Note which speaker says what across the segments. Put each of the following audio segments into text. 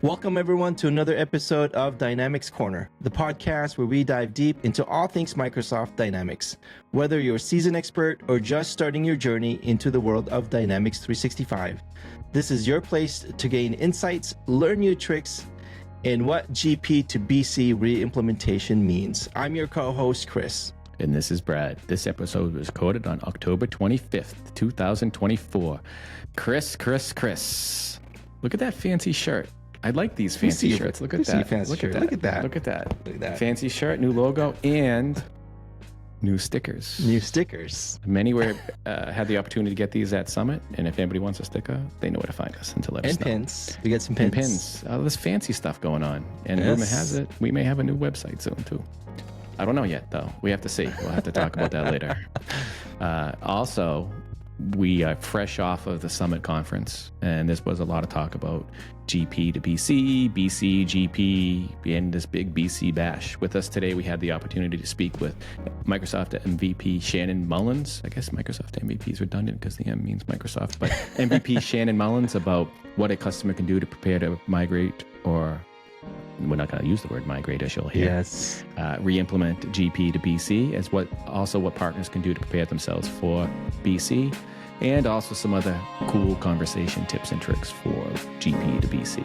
Speaker 1: Welcome, everyone, to another episode of Dynamics Corner, the podcast where we dive deep into all things Microsoft Dynamics. Whether you're a seasoned expert or just starting your journey into the world of Dynamics 365, this is your place to gain insights, learn new tricks, and what GP to BC re-implementation means. I'm your co-host, Kris.
Speaker 2: And this is Brad. This episode was recorded on October 25th, 2024. Kris. Look at that fancy shirt. I like these fancy shirts. Look at that. Look at that. Fancy shirt, new logo, and new stickers. Many had the opportunity to get these at Summit, and if anybody wants a sticker, they know where to find us and to let us know.
Speaker 1: And pins. We got some pins.
Speaker 2: And pins. There's fancy stuff going on. And rumor has it, we may have a new website soon, too. I don't know yet, though. We have to see. We'll have to talk about that later. Also, we are fresh off of the Summit conference, and this was a lot of talk about GP to BC, BC, GP, and this big BC bash. With us today, we had the opportunity to speak with Microsoft MVP Shannon Mullins. I guess Microsoft MVP is redundant because the M means Microsoft, but MVP Shannon Mullins about what a customer can do to prepare to migrate, or we're not going to use the word migrate, as you'll hear.
Speaker 1: Yes.
Speaker 2: Re-implement GP to BC, as what partners can do to prepare themselves for BC, and also some other cool conversation tips and tricks for GP to BC.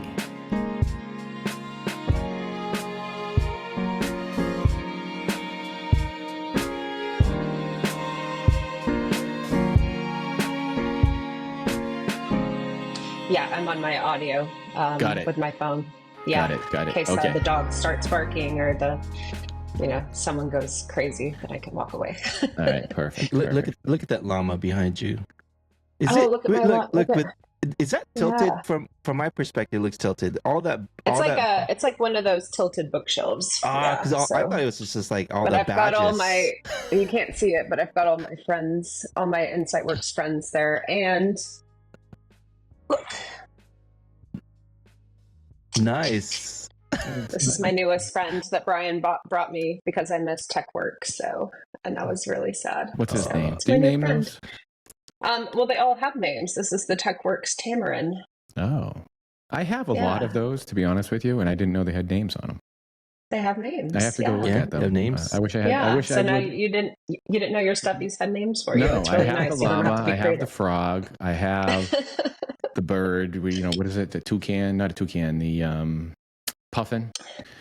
Speaker 3: Yeah, I'm on my audio with my phone. Yeah,
Speaker 2: got it.
Speaker 3: In case
Speaker 2: okay.
Speaker 3: The dog starts barking or someone goes crazy, then I can walk away.
Speaker 2: All right, perfect.
Speaker 1: Look at that llama behind you.
Speaker 3: Look at my llama.
Speaker 1: Is that tilted?
Speaker 3: Yeah.
Speaker 1: From my perspective, it looks tilted.
Speaker 3: It's like one of those tilted bookshelves.
Speaker 1: I thought it was just like all
Speaker 3: but
Speaker 1: the
Speaker 3: I've
Speaker 1: badges.
Speaker 3: got all my. You can't see it, but I've got all my friends, all my InsightWorks friends there, and look.
Speaker 1: Nice.
Speaker 3: This is my newest friend that Brian brought me because I missed TechWorks, and that was really sad.
Speaker 2: What's his name?
Speaker 3: It's
Speaker 2: Do you
Speaker 3: my new
Speaker 2: name
Speaker 3: friend.
Speaker 2: those?
Speaker 3: Well, they all have names. This is the TechWorks Tamarin.
Speaker 2: Oh, I have a lot of those, to be honest with you, and I didn't know they had names on them.
Speaker 3: They have names.
Speaker 2: I have to go look at them.
Speaker 1: They have names.
Speaker 2: I wish I had.
Speaker 3: Yeah.
Speaker 2: I wish
Speaker 3: so
Speaker 2: I
Speaker 3: now
Speaker 2: would.
Speaker 3: you didn't know your stuffies had names for you.
Speaker 2: No,
Speaker 3: It's really
Speaker 2: I have
Speaker 3: nice.
Speaker 2: the
Speaker 3: You don't
Speaker 2: llama.
Speaker 3: have to be
Speaker 2: I have
Speaker 3: creative.
Speaker 2: the frog. I have the bird. What is it? The toucan? Not a toucan. The puffin.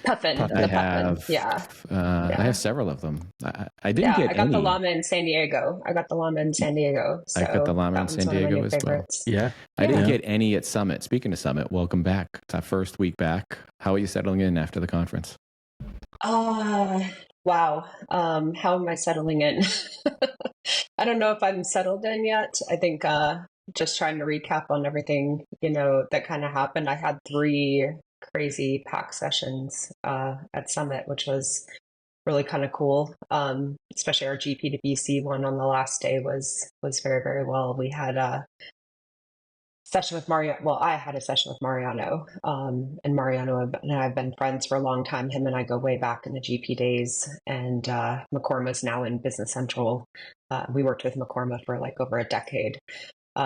Speaker 3: Puffin.
Speaker 2: I have.
Speaker 3: Yeah.
Speaker 2: I have several of them. I didn't get
Speaker 3: I got
Speaker 2: any.
Speaker 3: the llama in San Diego. So
Speaker 2: I got the llama in San Diego as well.
Speaker 1: Yeah.
Speaker 2: I didn't get any at Summit. Speaking of Summit, welcome back. It's our first week back. How are you settling in after the conference?
Speaker 3: Wow. How am I settling in? I don't know if I'm settled in yet. I think just trying to recap on everything, that kind of happened. I had 3 crazy pack sessions at Summit, which was really kind of cool. Especially our GP to BC one on the last day was very, very well. We had a session with Mariano. Well, I had a session with Mariano, and Mariano and I have been friends for a long time. Him and I go way back in the GP days, and McCorma's now in Business Central. We worked with McCorma for like over a decade.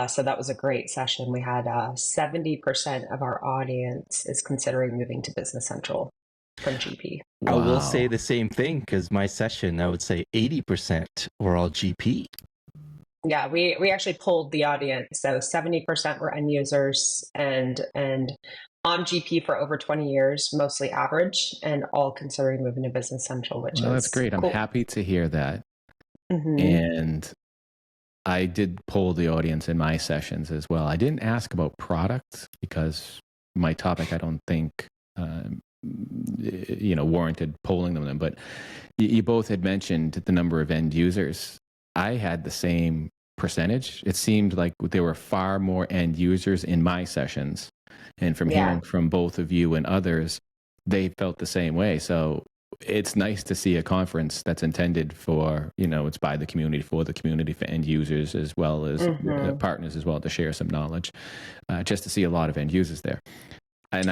Speaker 3: So that was a great session. We had 70% of our audience is considering moving to Business Central from GP.
Speaker 1: Wow. I will say the same thing because my session, I would say 80% were all GP.
Speaker 3: Yeah, we actually polled the audience. So 70% were end users and on GP for over 20 years, mostly average, and all considering moving to Business Central, which
Speaker 2: that's great.
Speaker 3: Cool.
Speaker 2: I'm happy to hear that.
Speaker 3: Mm-hmm.
Speaker 2: And I did poll the audience in my sessions as well. I didn't ask about product because my topic, I don't think, warranted polling them. But you both had mentioned the number of end users. I had the same percentage. It seemed like there were far more end users in my sessions. And from hearing from both of you and others, they felt the same way. So it's nice to see a conference that's intended for, it's by the community, for the community, for end users, as well as partners as well, to share some knowledge, just to see a lot of end users there. And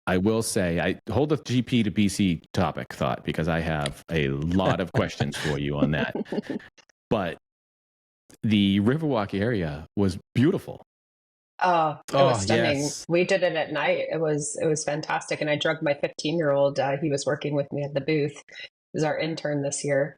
Speaker 2: I will say, I hold the GP to BC topic thought, because I have a lot of questions for you on that. But the Riverwalk area was beautiful.
Speaker 3: Oh, it was
Speaker 1: Oh,
Speaker 3: stunning.
Speaker 1: yes.
Speaker 3: We did it at night. It was fantastic. And I drugged my 15-year-old. He was working with me at the booth. He was our intern this year.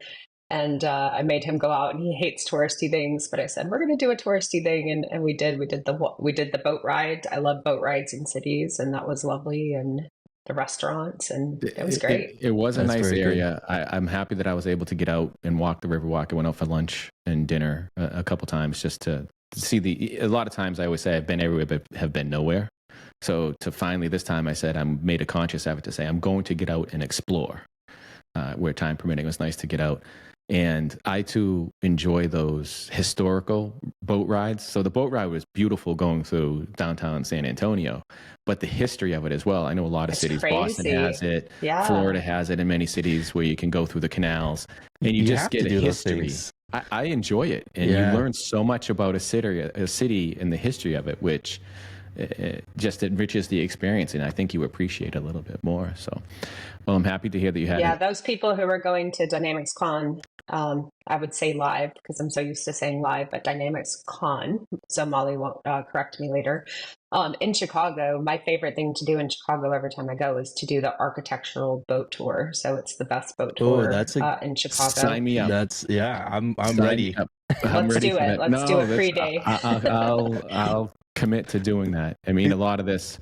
Speaker 3: And I made him go out, and he hates touristy things. But I said, we're going to do a touristy thing. And we did. We did the boat ride. I love boat rides in cities, and that was lovely. And the restaurants, and it was great.
Speaker 2: It was a
Speaker 1: That's
Speaker 2: nice
Speaker 1: very good.
Speaker 2: area. I'm happy that I was able to get out and walk the Riverwalk. I went out for lunch and dinner a couple times just to see a lot of times I always say I've been everywhere but have been nowhere. So to finally this time I said I made a conscious effort to say I'm going to get out and explore where time permitting. It was nice to get out. And I too enjoy those historical boat rides. So the boat ride was beautiful going through downtown San Antonio, but the history of it as well. I know a lot of
Speaker 3: It's
Speaker 2: cities, Boston
Speaker 3: crazy.
Speaker 2: has it,
Speaker 3: Yeah.
Speaker 2: Florida has it in many cities where you can go through the canals and you
Speaker 1: You
Speaker 2: just
Speaker 1: have
Speaker 2: get
Speaker 1: to
Speaker 2: a
Speaker 1: do those
Speaker 2: history.
Speaker 1: things.
Speaker 2: I enjoy it. And you
Speaker 1: Yeah.
Speaker 2: learn so much about a city and the history of it, which just enriches the experience. And I think you appreciate it a little bit more. So, well, I'm happy to hear that you had
Speaker 3: Yeah,
Speaker 2: it.
Speaker 3: those people who are going to Dynamics Con, I would say live because I'm so used to saying live, but Dynamics Con, so Molly won't correct me later. In Chicago, my favorite thing to do in Chicago every time I go is to do the architectural boat tour. So it's the best boat
Speaker 1: Oh,
Speaker 3: tour in Chicago.
Speaker 2: Sign me up.
Speaker 1: I'm
Speaker 2: Sign me
Speaker 1: ready.
Speaker 2: up. I'm
Speaker 3: Let's
Speaker 2: ready
Speaker 3: do
Speaker 2: for
Speaker 3: it.
Speaker 2: that.
Speaker 3: Let's do
Speaker 2: No,
Speaker 3: a
Speaker 2: that's
Speaker 3: free day.
Speaker 2: I'll commit to doing that. I mean, a lot of this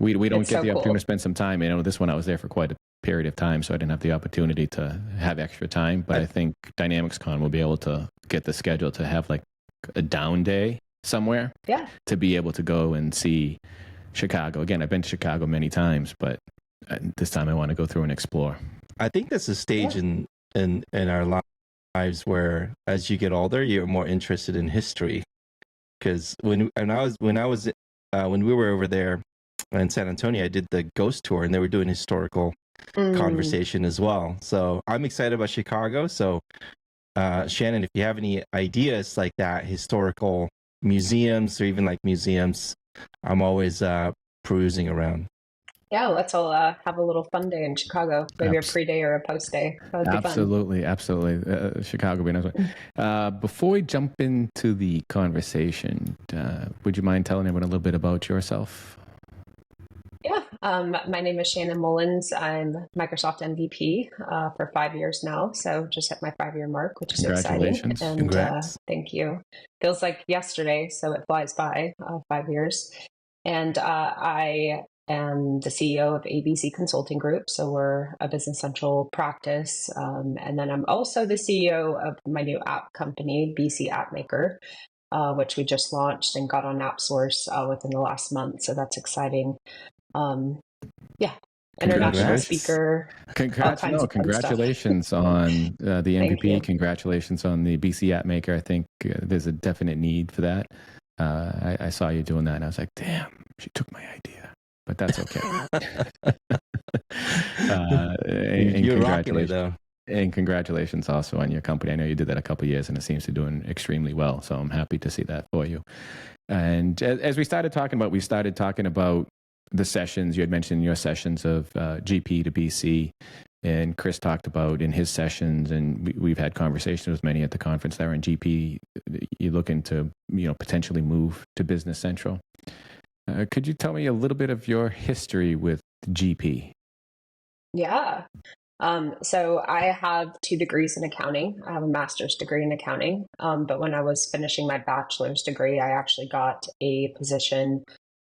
Speaker 2: we don't
Speaker 3: It's
Speaker 2: get
Speaker 3: so
Speaker 2: the opportunity
Speaker 3: cool.
Speaker 2: to spend some time. You know, this one I was there for quite a period of time, so I didn't have the opportunity to have extra time. But I think Dynamics Con will be able to get the schedule to have like a down day somewhere
Speaker 3: Yeah.
Speaker 2: to be able to go and see Chicago. Again, I've been to Chicago many times, but this time I want to go through and explore.
Speaker 1: I think that's a stage
Speaker 3: Yeah.
Speaker 1: in our lives where, as you get older, you're more interested in history. Because when we were over there in San Antonio, I did the ghost tour, and they were doing historical conversation as well. So I'm excited about Chicago. So Shannon, if you have any ideas like that, historical museums or even like museums, I'm always perusing around.
Speaker 3: Yeah, let's all have a little fun day in Chicago. Maybe a pre-day or a post-day. That would be fun.
Speaker 2: Absolutely. Chicago would be nice. Before we jump into the conversation, would you mind telling everyone a little bit about yourself?
Speaker 3: Yeah, my name is Shannon Mullins. I'm Microsoft MVP for 5 years now. So just hit my 5-year mark, which is exciting.
Speaker 2: Congratulations.
Speaker 3: And
Speaker 1: Congrats.
Speaker 3: thank you. Feels like yesterday, so it flies by, 5 years. And I am the CEO of ABC Consulting Group. So we're a Business Central practice. And then I'm also the CEO of my new app company, BC App Maker, which we just launched and got on AppSource within the last month. So that's exciting. Yeah, international speaker.
Speaker 2: Congratulations on the
Speaker 3: Thank
Speaker 2: MVP.
Speaker 3: you.
Speaker 2: Congratulations on the BC App Maker. I think there's a definite need for that. I saw you doing that, and I was like, damn, she took my idea. But that's okay.
Speaker 1: You're rocking it, though.
Speaker 2: And congratulations also on your company. I know you did that a couple of years, and it seems to be doing extremely well. So I'm happy to see that for you. And as we started talking about the sessions. You had mentioned your sessions of GP to BC, and Kris talked about in his sessions, and we've had conversations with many at the conference there in GP. You're looking to potentially move to Business Central. Could you tell me a little bit of your history with GP?
Speaker 3: Yeah. So I have 2 degrees in accounting. I have a master's degree in accounting. But when I was finishing my bachelor's degree, I actually got a position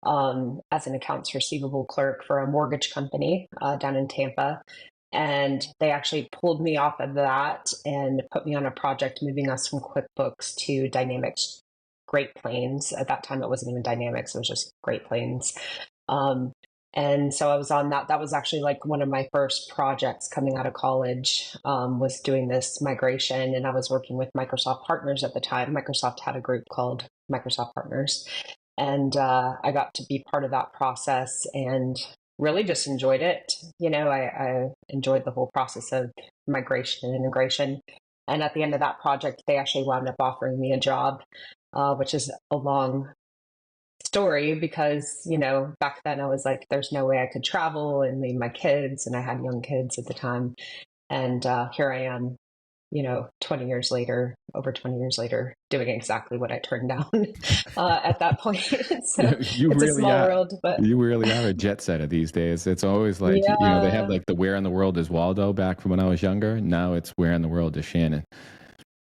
Speaker 3: as an accounts receivable clerk for a mortgage company down in Tampa. And they actually pulled me off of that and put me on a project moving us from QuickBooks to Dynamics Great Plains. At that time, it wasn't even Dynamics, it was just Great Plains. And so I was on that. That was actually like one of my first projects coming out of college, was doing this migration. And I was working with Microsoft Partners at the time. Microsoft had a group called Microsoft Partners. And I got to be part of that process and really just enjoyed it. I enjoyed the whole process of migration and integration. And at the end of that project, they actually wound up offering me a job, which is a long story because, back then I was like, there's no way I could travel and leave my kids. And I had young kids at the time. And here I am 20 years later, over 20 years later, doing exactly what I turned down at that point. So
Speaker 2: You
Speaker 3: it's a
Speaker 2: really
Speaker 3: small
Speaker 2: are.
Speaker 3: world, but
Speaker 2: You really are a jet setter these days. It's always like, they have
Speaker 3: yeah.
Speaker 2: like the Where in the World is Waldo back from when I was younger. Now it's Where in the World is Shannon.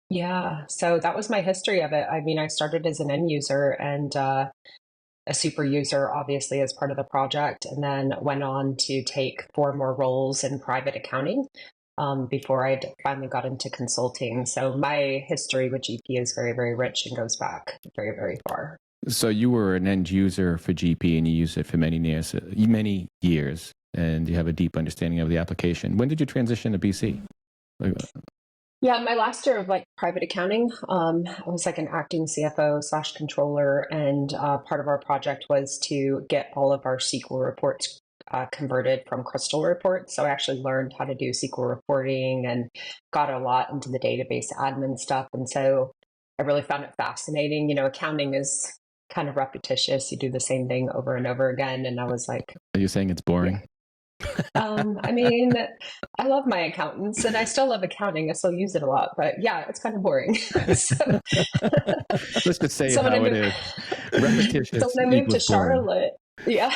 Speaker 3: Yeah. So that was my history of it. I mean, I started as an end user and a super user, obviously, as part of the project, and then went on to take 4 more roles in private accounting before I finally got into consulting. So my history with GP is very, very rich and goes back very, very far.
Speaker 2: So you were an end user for GP and you used it for many years, and you have a deep understanding of the application. When did you transition to BC?
Speaker 3: Yeah, my last year of like private accounting, I was like an acting CFO / controller, and part of our project was to get all of our SQL reports converted from Crystal reports. So I actually learned how to do SQL reporting and got a lot into the database admin stuff. And so I really found it fascinating. Accounting is kind of repetitious. You do the same thing over and over again. And I was like,
Speaker 2: Are you saying it's boring?
Speaker 3: yeah. I mean, I love my accountants and I still love accounting. I still use it a lot, but yeah, it's kind of boring. So,
Speaker 2: Let's just say
Speaker 3: so
Speaker 2: it
Speaker 3: when I
Speaker 2: how it
Speaker 3: moved,
Speaker 2: is. Repetitious
Speaker 3: so when I moved to
Speaker 2: equals boring.
Speaker 3: Charlotte, yeah,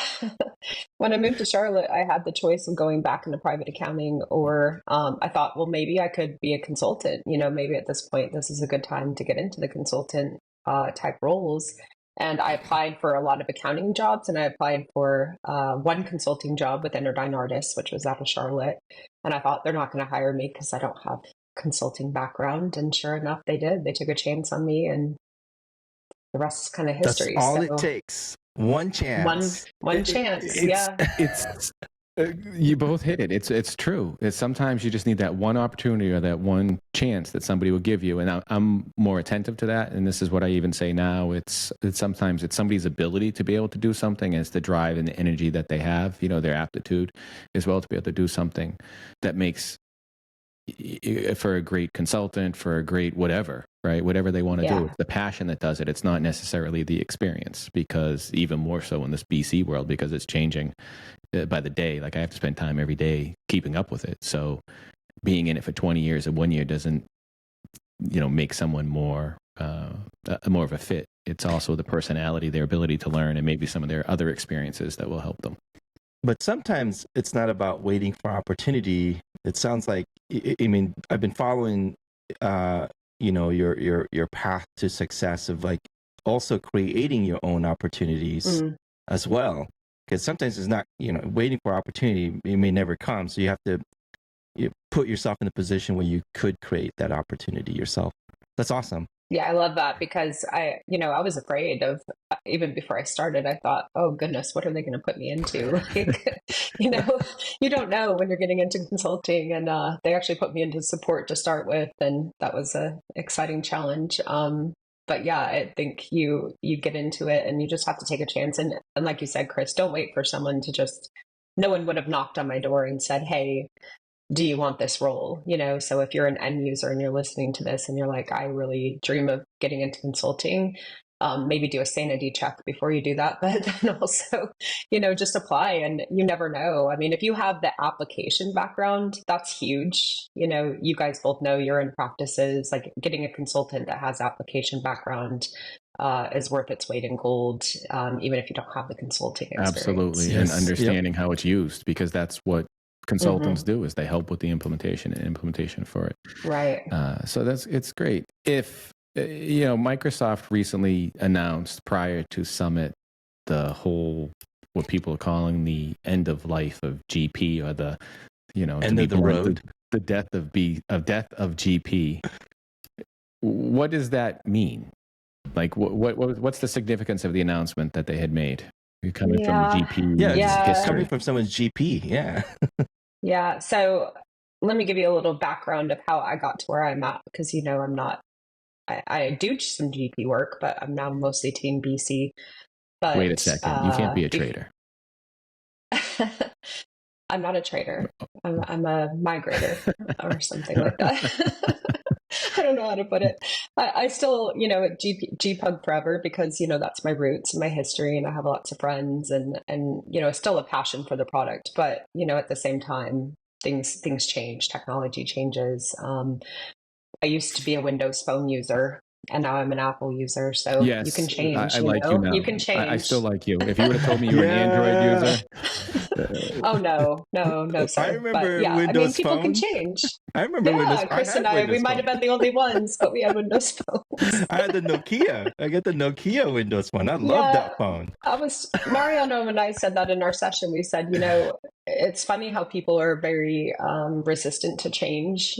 Speaker 3: when I moved to Charlotte, I had the choice of going back into private accounting, or I thought, well, maybe I could be a consultant. Maybe at this point, this is a good time to get into the consultant type roles. And I applied for a lot of accounting jobs, and I applied for one consulting job with Enerdine Artists, which was out of Charlotte. And I thought they're not going to hire me because I don't have consulting background. And sure enough, they did. They took a chance on me, and the rest is kind of
Speaker 1: That's
Speaker 3: history.
Speaker 1: all
Speaker 3: So
Speaker 1: it takes. One chance.
Speaker 3: one chance,
Speaker 2: It's
Speaker 3: yeah.
Speaker 2: it's you both hit it. It's true. It's sometimes you just need that one opportunity or that one chance that somebody will give you. And I'm more attentive to that. And this is what I even say now. It's sometimes it's somebody's ability to be able to do something, and it's the drive and the energy that they have. Their aptitude as well to be able to do something that makes for a great consultant, for a great whatever, right? Whatever they want to do. It's the passion that does it. It's not necessarily the experience, because even more so in this BC world, because it's changing by the day. Like I have to spend time every day keeping up with it. So being in it for 20 years and 1 year doesn't, make someone more of a fit. It's also the personality, their ability to learn, and maybe some of their other experiences that will help them.
Speaker 1: But sometimes it's not about waiting for opportunity. It sounds like, I mean, I've been following, your path to success of like also creating your own opportunities as well. Because sometimes it's not, waiting for opportunity, it may never come. So you have to put yourself in a position where you could create that opportunity yourself. That's awesome.
Speaker 3: Yeah, I love that, because I was afraid of, even before I started, I thought, oh goodness, what are they going to put me into? Like, you don't know when you're getting into consulting, and they actually put me into support to start with, and that was a exciting challenge. But yeah, I think you get into it and you just have to take a chance. And like you said, Kris, don't wait for someone to just, no one would have knocked on my door and said, hey, do you want this role? So if you're an end user and you're listening to this and you're like, I really dream of getting into consulting, maybe do a sanity check before you do that. But then also, just apply, and you never know. I mean, if you have the application background, that's huge. You guys both know you're in practices, like getting a consultant that has application background is worth its weight in gold, even if you don't have the consulting experience.
Speaker 2: Absolutely.
Speaker 1: Yes.
Speaker 2: And understanding how it's used, because that's what consultants do, is they help with the implementation for it.
Speaker 3: Right.
Speaker 2: So it's great. If Microsoft recently announced prior to Summit the whole, what people are calling the end of life of GP, or the
Speaker 1: end of the road,
Speaker 2: the death of GP. What does that mean? Like what's the significance of the announcement that they had made? You're coming from the GP.
Speaker 1: It's coming from someone's GP. Yeah.
Speaker 3: Yeah. So let me give you a little background of how I got to where I'm at, because I'm not. I do some GP work, but I'm now mostly Team BC. But
Speaker 2: wait a second, you can't be a trader.
Speaker 3: I'm not a trader. I'm a migrator or something like that. I don't know how to put it. I still, GPUG forever, because, that's my roots and my history, and I have lots of friends, and still a passion for the product. But, at the same time, things change, technology changes. I used to be a Windows Phone user, and now I'm an Apple user. So you can
Speaker 2: Yes,
Speaker 3: change,
Speaker 2: I like you
Speaker 3: you
Speaker 2: now.
Speaker 3: can
Speaker 2: I still
Speaker 3: change.
Speaker 2: like you. If you would have told me you were an Android
Speaker 1: Yeah.
Speaker 2: user,
Speaker 3: Oh, no, no, no,
Speaker 1: I
Speaker 3: sir. But
Speaker 1: remember
Speaker 3: yeah, I mean,
Speaker 1: Windows
Speaker 3: people can
Speaker 1: Phone.
Speaker 3: change.
Speaker 1: I remember Windows.
Speaker 3: Yeah,
Speaker 1: I
Speaker 3: Chris and
Speaker 1: had
Speaker 3: I, we
Speaker 1: Windows
Speaker 3: might
Speaker 1: Phone.
Speaker 3: have been the only ones, but we had Windows phones.
Speaker 1: I had the Nokia. I got the Nokia Windows Phone. I love
Speaker 3: Yeah,
Speaker 1: that phone.
Speaker 3: Mariano and I said that in our session. We said, it's funny how people are very resistant to change,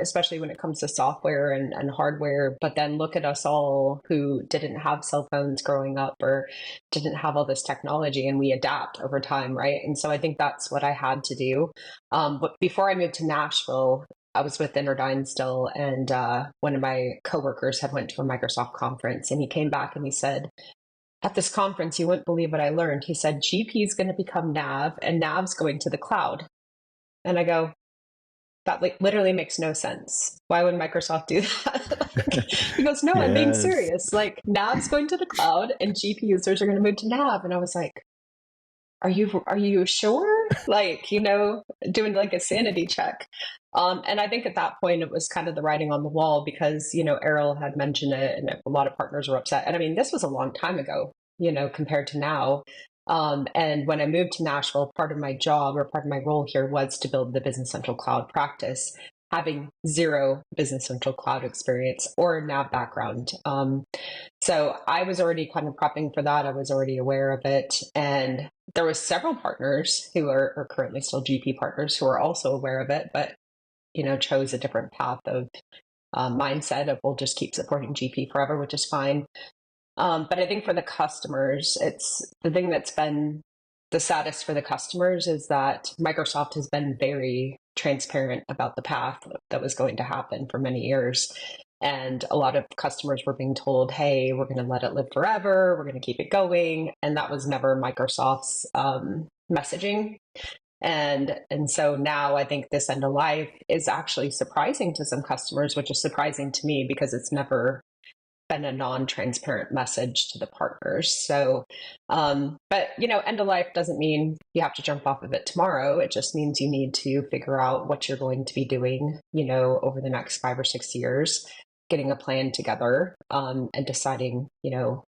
Speaker 3: especially when it comes to software and hardware. But then look at us all who didn't have cell phones growing up or didn't have all this technology, and we adapt over time, right? And so I think that's what I had to do. But before I moved to Nashville, I was with Interdyne still, and one of my coworkers had went to a Microsoft conference, and he came back and he said, at this conference, you wouldn't believe what I learned. He said, GP is going to become Nav, and Nav's going to the cloud. And I go, that literally makes no sense. Why would Microsoft do that? He goes, no, I'm being
Speaker 1: Yes.
Speaker 3: serious. Like, Nav's going to the cloud, and GP users are going to move to Nav. And I was like, are you sure? Like, doing like a sanity check. And I think at that point it was kind of the writing on the wall because, Errol had mentioned it and a lot of partners were upset. And I mean, this was a long time ago, compared to now. And when I moved to Nashville, part of my job or part of my role here was to build the Business Central Cloud practice, having zero Business Central Cloud experience or Nav background. So I was already kind of prepping for that. I was already aware of it. And there was several partners who are currently still GP partners who are also aware of it, but, chose a different path of mindset of we'll just keep supporting GP forever, which is fine. But I think for the customers, it's the thing that's been the saddest for the customers is that Microsoft has been very transparent about the path that was going to happen for many years. And a lot of customers were being told, hey, we're going to let it live forever. We're going to keep it going. And that was never Microsoft's messaging. And so now I think this end of life is actually surprising to some customers, which is surprising to me because it's never been a non-transparent message to the partners. So, but end of life doesn't mean you have to jump off of it tomorrow. It just means you need to figure out what you're going to be doing, over the next 5 or 6 years, getting a plan together, and deciding,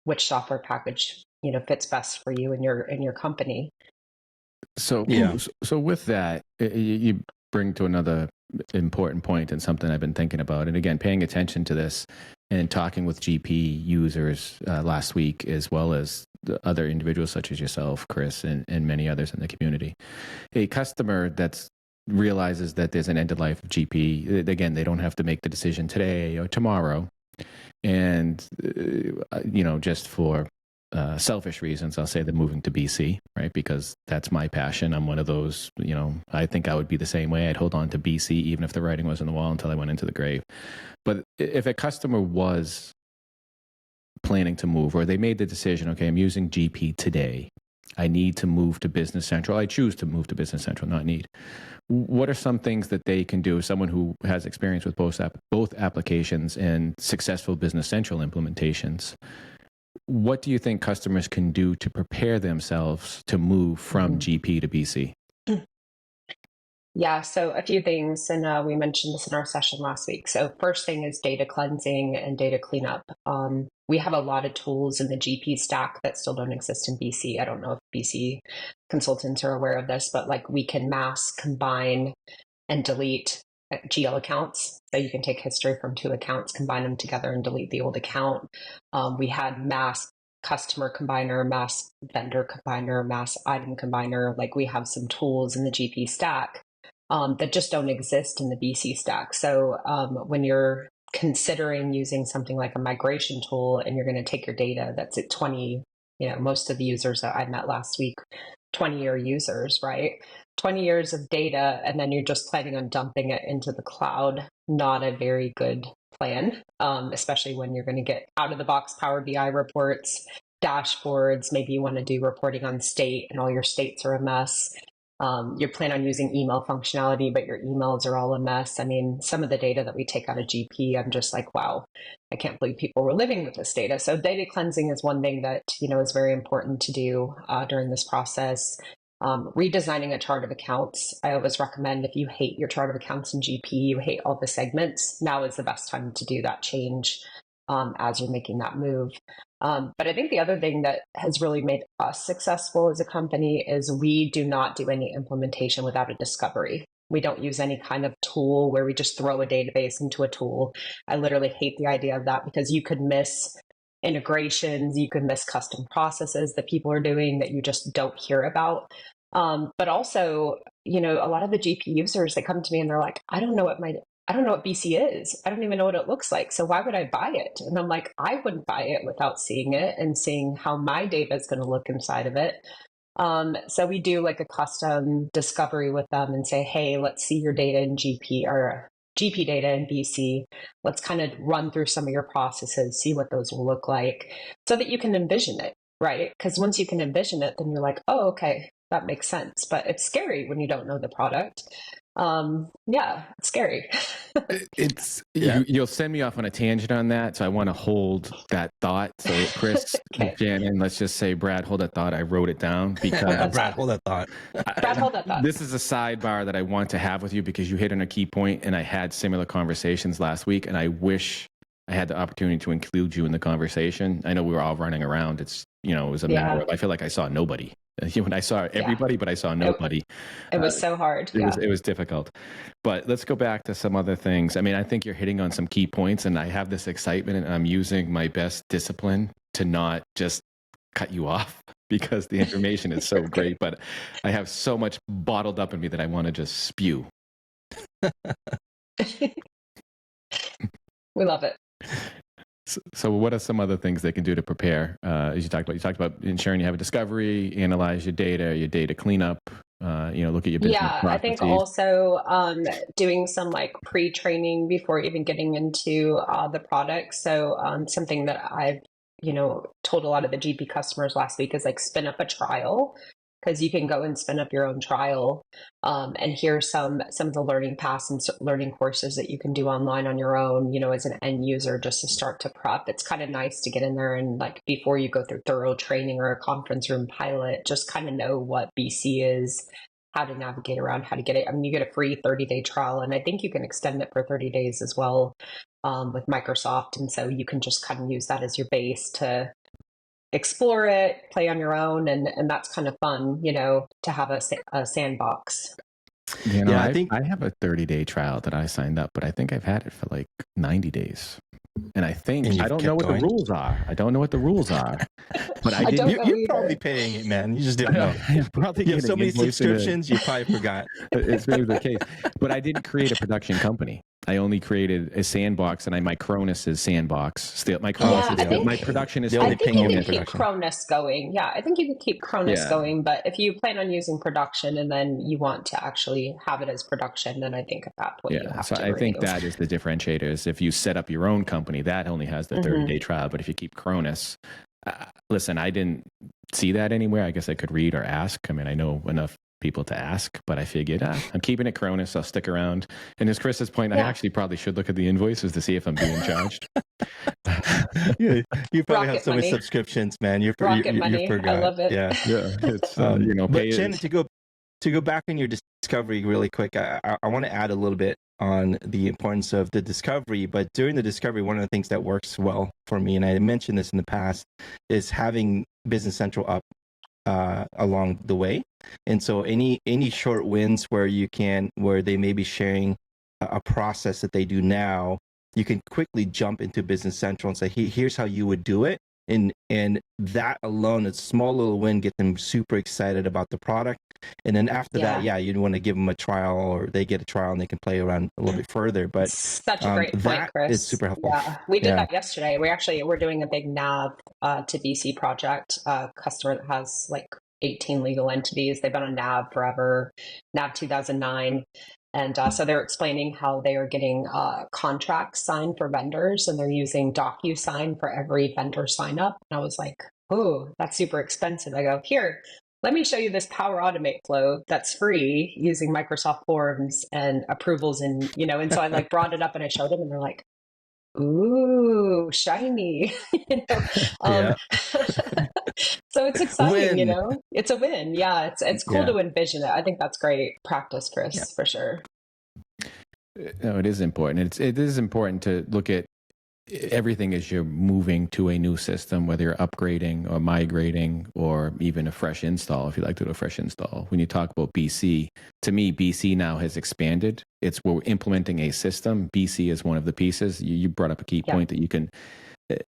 Speaker 3: which software package, fits best for you and your company.
Speaker 2: So,
Speaker 1: Yeah.
Speaker 2: so with that, you bring to another important point and something I've been thinking about. And again, paying attention to this and talking with GP users last week, as well as the other individuals such as yourself, Kris, and many others in the community. A customer that realizes that there's an end of life of GP, again, they don't have to make the decision today or tomorrow. And, just for selfish reasons, I'll say they're moving to BC, right? Because that's my passion. I'm one of those, I think I would be the same way. I'd hold on to BC even if the writing was on the wall until I went into the grave. But if a customer was planning to move, or they made the decision, okay, I'm using GP today, I need to move to Business Central. I choose to move to Business Central, not need. What are some things that they can do? Someone who has experience with both applications and successful Business Central implementations, what do you think customers can do to prepare themselves to move from GP to BC?
Speaker 3: Yeah, so a few things, and we mentioned this in our session last week. So first thing is data cleansing and data cleanup. We have a lot of tools in the GP stack that still don't exist in BC. I don't know if BC consultants are aware of this, but like we can mass combine and delete GL accounts. So you can take history from 2 accounts, combine them together and delete the old account. We had mass customer combiner, mass vendor combiner, mass item combiner. Like we have some tools in the GP stack that just don't exist in the BC stack. So when you're considering using something like a migration tool and you're going to take your data that's at 20, most of the users that I met last week, 20-year users, right? 20 years of data, and then you're just planning on dumping it into the cloud. Not a very good plan, especially when you're going to get out of the box Power BI reports, dashboards. Maybe you want to do reporting on state and all your states are a mess. You plan on using email functionality, but your emails are all a mess. I mean, some of the data that we take out of GP, I'm just like, wow, I can't believe people were living with this data. So data cleansing is one thing that, is very important to do during this process. redesigning a chart of accounts. I always recommend, if you hate your chart of accounts in GP, you hate all the segments, now is the best time to do that change as you're making that move. But I think the other thing that has really made us successful as a company is we do not do any implementation without a discovery. We don't use any kind of tool where we just throw a database into a tool. I literally hate the idea of that, because you could miss integrations, you could miss custom processes that people are doing that you just don't hear about. But also, a lot of the GP users, they come to me and they're like, I don't know what BC is. I don't even know what it looks like. So why would I buy it? And I'm like, I wouldn't buy it without seeing it and seeing how my data is going to look inside of it. So we do like a custom discovery with them and say, hey, let's see your data in GP, or GP data in BC. Let's kind of run through some of your processes, see what those will look like, so that you can envision it, right? Because once you can envision it, then you're like, oh, okay, that makes sense. But it's scary when you don't know the product. Yeah, it's scary.
Speaker 2: You'll send me off on a tangent on that, so I want to hold that thought. So Kris,
Speaker 3: Okay.
Speaker 2: Shannon, let's just say, Brad, hold that thought. I wrote it down because
Speaker 1: Brad, hold that thought.
Speaker 3: Brad, hold that thought.
Speaker 2: This is a sidebar that I want to have with you, because you hit on a key point, and I had similar conversations last week, and I wish I had the opportunity to include you in the conversation. I know we were all running around. It was a matter of, I feel like I saw nobody. When I saw everybody, but I saw nobody.
Speaker 3: It was so hard.
Speaker 2: It was difficult. But let's go back to some other things. I mean, I think you're hitting on some key points, and I have this excitement, and I'm using my best discipline to not just cut you off, because the information is so great, but I have so much bottled up in me that I want to just spew.
Speaker 3: We love it.
Speaker 2: So what are some other things they can do to prepare? As you talked about ensuring you have a discovery, analyze your data cleanup, look at your business processes.
Speaker 3: I think also doing some like pre-training before even getting into the product. So something that I've told a lot of the GP customers last week is like, spin up a trial, because you can go and spin up your own trial, and here's some of the learning paths and learning courses that you can do online on your own, as an end user, just to start to prep. It's kind of nice to get in there and, like, before you go through thorough training or a conference room pilot, just kind of know what BC is, how to navigate around, how to get it. I mean, you get a free 30-day trial, and I think you can extend it for 30 days as well with Microsoft. And so you can just kind of use that as your base to explore it, play on your own, and that's kind of fun, to have a sandbox.
Speaker 2: I think I have a 30-day trial that I signed up, but I think I've had it for like 90 days. And I don't know what the rules are. I don't know what the rules are. But
Speaker 1: you're probably paying it, man. You just didn't know.
Speaker 2: You have
Speaker 1: so many subscriptions, you probably forgot.
Speaker 2: It's maybe the case. But I didn't create a production company. I only created a sandbox, and my Cronus is sandbox. Still, my Cronus is my production is.
Speaker 3: I think you can keep Cronus going. Yeah, I think you can keep Cronus going. But if you plan on using production and then you want to actually have it as production, then I think at that point you have to.
Speaker 2: I think that is the differentiator. Is if you set up your own company, that only has the 30-day trial. But if you keep Cronus, listen, I didn't see that anywhere. I guess I could read or ask. I mean, I know enough people to ask, but I figured I'm keeping it Cronus. I'll stick around. And as Kris's point, I actually probably should look at the invoices to see if I'm being charged.
Speaker 1: You probably
Speaker 3: Rocket
Speaker 1: have so many subscriptions, man. You forgot.
Speaker 3: I love it.
Speaker 1: Yeah.
Speaker 2: It's
Speaker 1: but Shannon, to go back on your discovery really quick, I want to add a little bit on the importance of the discovery. But during the discovery, one of the things that works well for me, and I mentioned this in the past, is having Business Central up along the way. And so any short wins where they may be sharing a process that they do now, you can quickly jump into Business Central and say, here's how you would do it. And that alone, a small little win, get them super excited about the product. And then after that, you'd want to give them a trial, or they get a trial and they can play around a little bit further. But
Speaker 3: such a great point, Kris.
Speaker 1: Is super helpful.
Speaker 3: Yeah, we did that yesterday. We're doing a big NAV to BC project. A customer that has like 18 legal entities. They've been on NAV forever, NAV 2009. And so they're explaining how they are getting contracts signed for vendors, and they're using DocuSign for every vendor sign up. And I was like, oh, that's super expensive. I go, here, let me show you this Power Automate flow that's free using Microsoft Forms and approvals. And so I like brought it up and I showed them, and they're like, Ooh, shiny. you know, um,
Speaker 1: Yeah.
Speaker 3: so it's exciting,
Speaker 1: Win.
Speaker 3: It's a win. Yeah, it's cool
Speaker 1: Yeah.
Speaker 3: to envision it. I think that's great practice,
Speaker 1: Yeah.
Speaker 3: Kris, for sure.
Speaker 2: No, it is important. It is important to look at everything as you're moving to a new system, whether you're upgrading or migrating or even a fresh install, if you like to do a fresh install. When you talk about BC, to me, BC now has expanded. It's we're implementing a system. BC is one of the pieces. You brought up a key
Speaker 3: Yeah.
Speaker 2: point that you can,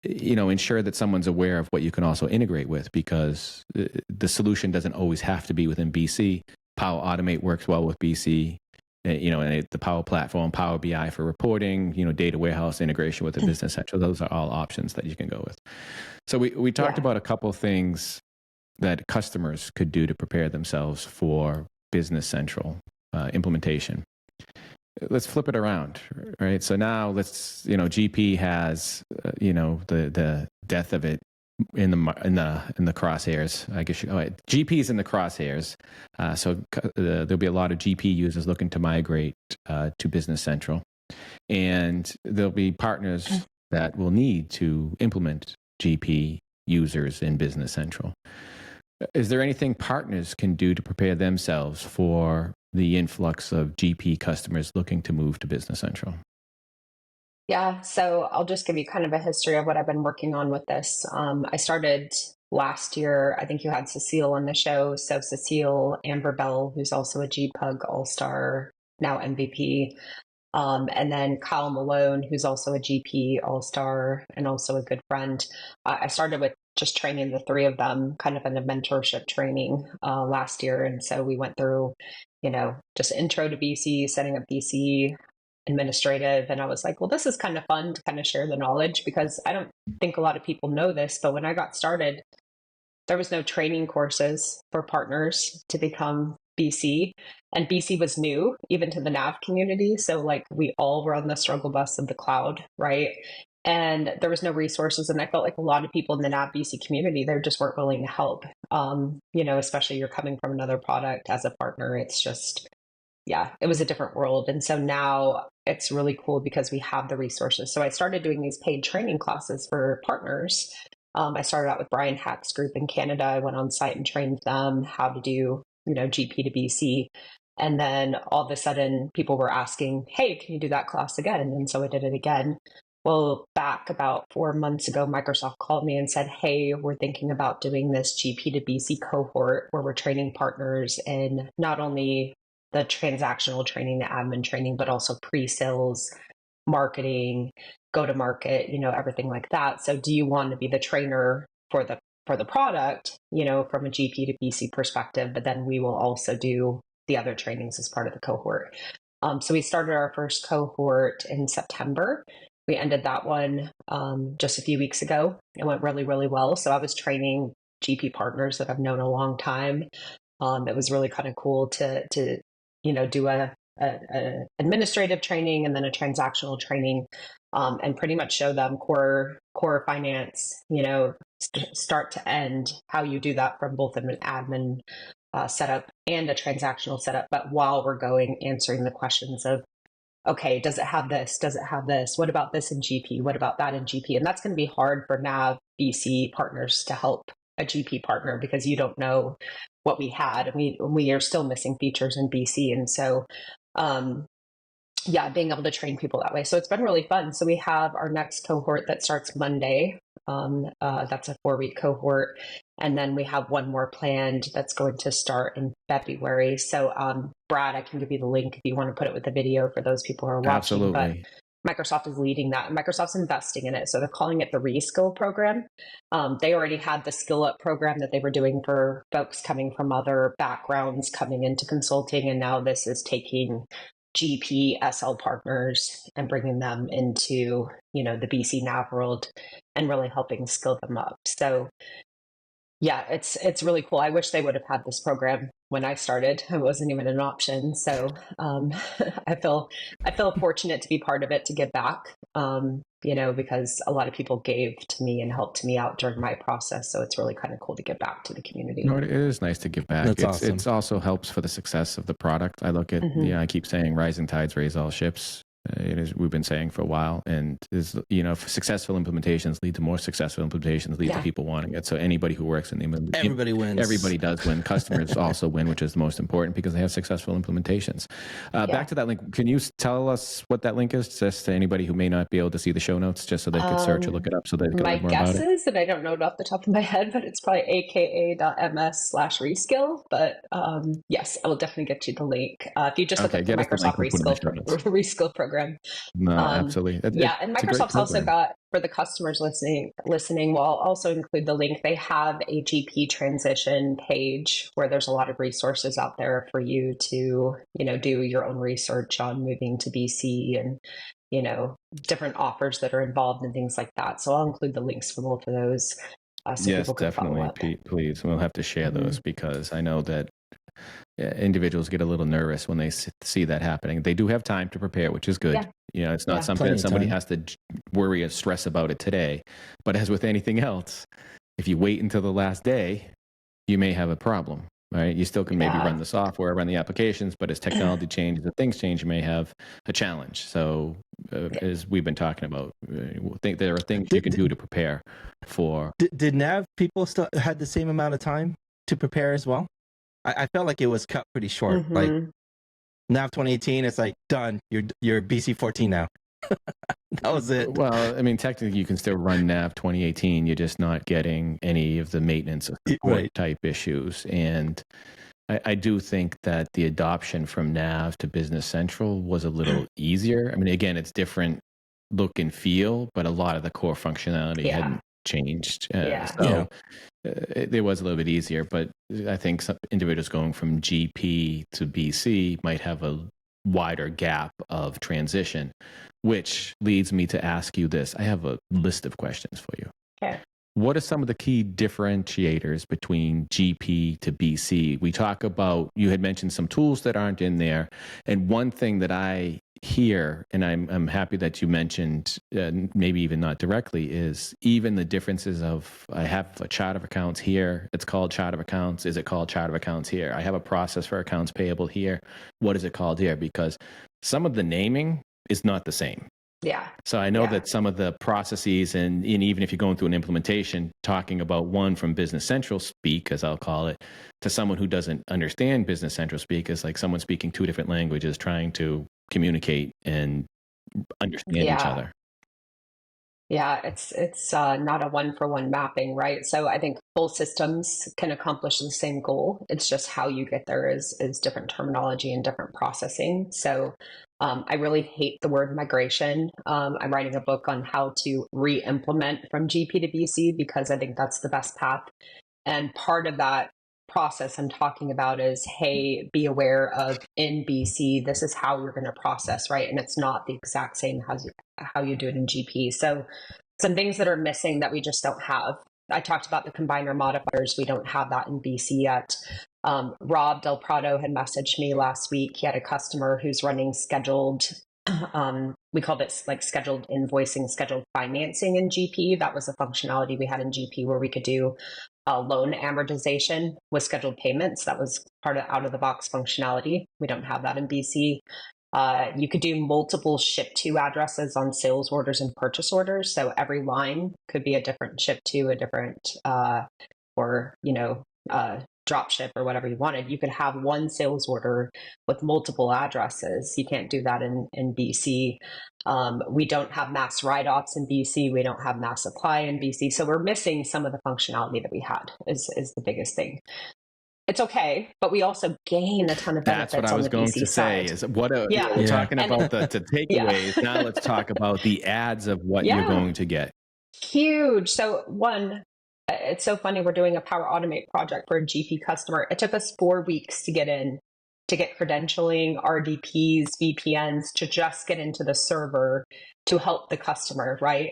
Speaker 2: ensure that someone's aware of what you can also integrate with, because the solution doesn't always have to be within BC. Power Automate works well with BC. And the Power Platform, Power BI for reporting, data warehouse integration with the Business Central. Those are all options that you can go with. So we talked
Speaker 3: Yeah.
Speaker 2: about a couple of things that customers could do to prepare themselves for Business Central implementation. Let's flip it around, right? So now GP has, the death of it in the crosshairs. I guess GP's in the crosshairs. So there'll be a lot of GP users looking to migrate to Business Central, and there'll be partners that will need to implement GP users in Business Central. Is there anything partners can do to prepare themselves for the influx of GP customers looking to move to Business Central?
Speaker 3: Yeah, so I'll just give you kind of a history of what I've been working on with this. I started last year. I think you had Cecile on the show. So Cecile, Amber Bell, who's also a GPUG All-Star, now MVP, and then Kyle Malone, who's also a GP All-Star and also a good friend. I started with just training the three of them kind of in a mentorship training last year. And so we went through, just intro to BC, setting up BC, administrative. And I was like, well, this is kind of fun to kind of share the knowledge, because I don't think a lot of people know this, but when I got started, there was no training courses for partners to become BC. And BC was new, even to the NAV community. So like we all were on the struggle bus of the cloud, right? And there was no resources. And I felt like a lot of people in the NAV BC community, they just weren't willing to help. Especially you're coming from another product as a partner. It's just, yeah, it was a different world. And so now it's really cool because we have the resources. So I started doing these paid training classes for partners. I started out with Brian Hack's group in Canada. I went on site and trained them how to do, GP to BC. And then all of a sudden people were asking, hey, can you do that class again? And so I did it again. Well, back about 4 months ago, Microsoft called me and said, hey, we're thinking about doing this GP to BC cohort where we're training partners in not only the transactional training, the admin training, but also pre-sales, marketing, go to market, everything like that. So do you want to be the trainer for the product, from a GP to BC perspective, but then we will also do the other trainings as part of the cohort. So we started our first cohort in September. We ended that one just a few weeks ago. It went really, really well. So I was training GP partners that I've known a long time. It was really kind of cool to do a administrative training and then a transactional training, and pretty much show them core finance, start to end, how you do that from both an admin setup and a transactional setup. But while we're answering the questions of, okay, does it have this? Does it have this? What about this in GP? What about that in GP? And that's going to be hard for NAV BC partners to help a GP partner, because you don't know what we had, and we are still missing features in BC. And so, being able to train people that way. So it's been really fun. So we have our next cohort that starts Monday. That's a 4-week cohort. And then we have one more planned that's going to start in February. So, Brad, I can give you the link if you want to put it with the video for those people who are watching.
Speaker 2: Absolutely.
Speaker 3: But Microsoft is leading that, and Microsoft's investing in it. So they're calling it the Reskill program. They already had the Skill Up program that they were doing for folks coming from other backgrounds coming into consulting. And now this is taking GP SL partners and bringing them into, the BC NAV world and really helping skill them up. So yeah, it's really cool. I wish they would have had this program when I started. It wasn't even an option. So I feel fortunate to be part of it, to give back, because a lot of people gave to me and helped me out during my process. So it's really kind of cool to give back to the community.
Speaker 2: No, it is nice to give back.
Speaker 1: That's awesome.
Speaker 2: It's also helps for the success of the product. I look at, I keep saying rising tides raise all ships. We've been saying for a while, and successful implementations lead to more successful implementations, lead to people wanting it. So anybody who works in the
Speaker 1: everybody wins.
Speaker 2: Everybody does win. Customers also win, which is the most important because they have successful implementations. Back to that link. Can you tell us what that link is, just to anybody who may not be able to see the show notes, just so they could search or look it up, so they can learn more about it?
Speaker 3: My guess is, and I don't know it off the top of my head, but it's probably aka.ms/reskill. But yes, I will definitely get you the link. If you just look up the Microsoft Reskill program.
Speaker 2: No, absolutely.
Speaker 3: And Microsoft's also got, for the customers listening, well, I'll also include the link. They have a GP transition page where there's a lot of resources out there for you to, do your own research on moving to BC and, different offers that are involved and things like that. So I'll include the links for both of those. So
Speaker 2: yes, definitely. Please. We'll have to share those, because I know that individuals get a little nervous when they see that happening. They do have time to prepare, which is good. It's not something that somebody has to worry or stress about it today. But as with anything else, if you wait until the last day, you may have a problem, right? You still can maybe run the software, run the applications, but as technology changes, as things change, you may have a challenge. So as we've been talking about, I think there are things you can do to prepare for.
Speaker 1: Did NAV people still had the same amount of time to prepare as well? I felt like it was cut pretty short. Like NAV 2018, it's like done. You're BC 14 now. That was it.
Speaker 2: Well, I mean, technically, you can still run NAV 2018. You're just not getting any of the maintenance or support type issues. And I do think that the adoption from NAV to Business Central was a little easier. I mean, again, it's different look and feel, but a lot of the core functionality hadn't changed. It was a little bit easier, but I think some individuals going from GP to BC might have a wider gap of transition, which leads me to ask you this. I have a list of questions for you.
Speaker 3: Okay.
Speaker 2: What are some of the key differentiators between GP to BC? We talk about, you had mentioned some tools that aren't in there. And one thing that I hear, and I'm happy that you mentioned, maybe even not directly, is even the differences of, I have a chart of accounts here. It's called chart of accounts. Is it called chart of accounts here? I have a process for accounts payable here. What is it called here? Because some of the naming is not the same.
Speaker 3: Yeah.
Speaker 2: So I know that some of the processes, and even if you're going through an implementation, talking about one from Business Central speak, as I'll call it, to someone who doesn't understand Business Central speak, is like someone speaking two different languages, trying to communicate and understand each other.
Speaker 3: Yeah, it's not a one-for-one mapping, right? So I think full systems can accomplish the same goal. It's just how you get there is different terminology and different processing. So I really hate the word migration. I'm writing a book on how to re-implement from GP to BC because I think that's the best path. And part of that process I'm talking about is, hey, be aware of in BC, this is how you're going to process, right? And it's not the exact same how you do it in GP. So some things that are missing that we just don't have. I talked about the combiner modifiers. We don't have that in BC yet. Rob Del Prado had messaged me last week. He had a customer who's running scheduled, we call this like scheduled invoicing, scheduled financing in GP. That was a functionality we had in GP where we could do loan amortization with scheduled payments. That was part of out of the box functionality. We don't have that in BC. You could do multiple ship to addresses on sales orders and purchase orders. So every line could be a different ship to, a different, drop ship or whatever you wanted. You could have one sales order with multiple addresses. You can't do that in BC. We don't have mass write-offs in BC. We don't have mass supply in BC. So we're missing some of the functionality that we had is the biggest thing. It's okay, but we also gain a ton of benefits.
Speaker 2: That's what I was going to say. Is we're talking about the takeaways. Now let's talk about the adds of what you're going to get.
Speaker 3: Huge. So one, it's so funny. We're doing a Power Automate project for a GP customer. It took us 4 weeks to get in, to get credentialing, RDPs, VPNs, to just get into the server to help the customer, right?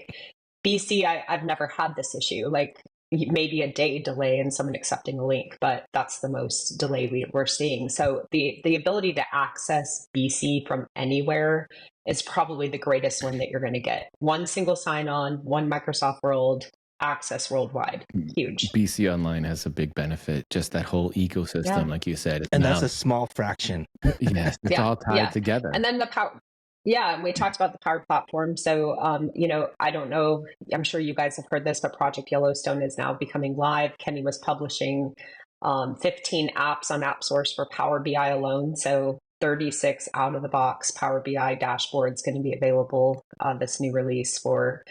Speaker 3: BC, I've never had this issue. Like maybe a day delay in someone accepting a link, but that's the most delay we're seeing. So the ability to access BC from anywhere is probably the greatest one that you're going to get. One single sign-on, one Microsoft World, access worldwide. Huge.
Speaker 2: BC Online has a big benefit. Just that whole ecosystem, like you said.
Speaker 1: And that's a small fraction.
Speaker 2: Yes, it's all tied together.
Speaker 3: And then the power. Yeah, and we talked about the Power Platform. So, I don't know, I'm sure you guys have heard this, but Project Yellowstone is now becoming live. Kenny was publishing 15 apps on App Source for Power BI alone. So 36 out of the box Power BI dashboards going to be available this new release for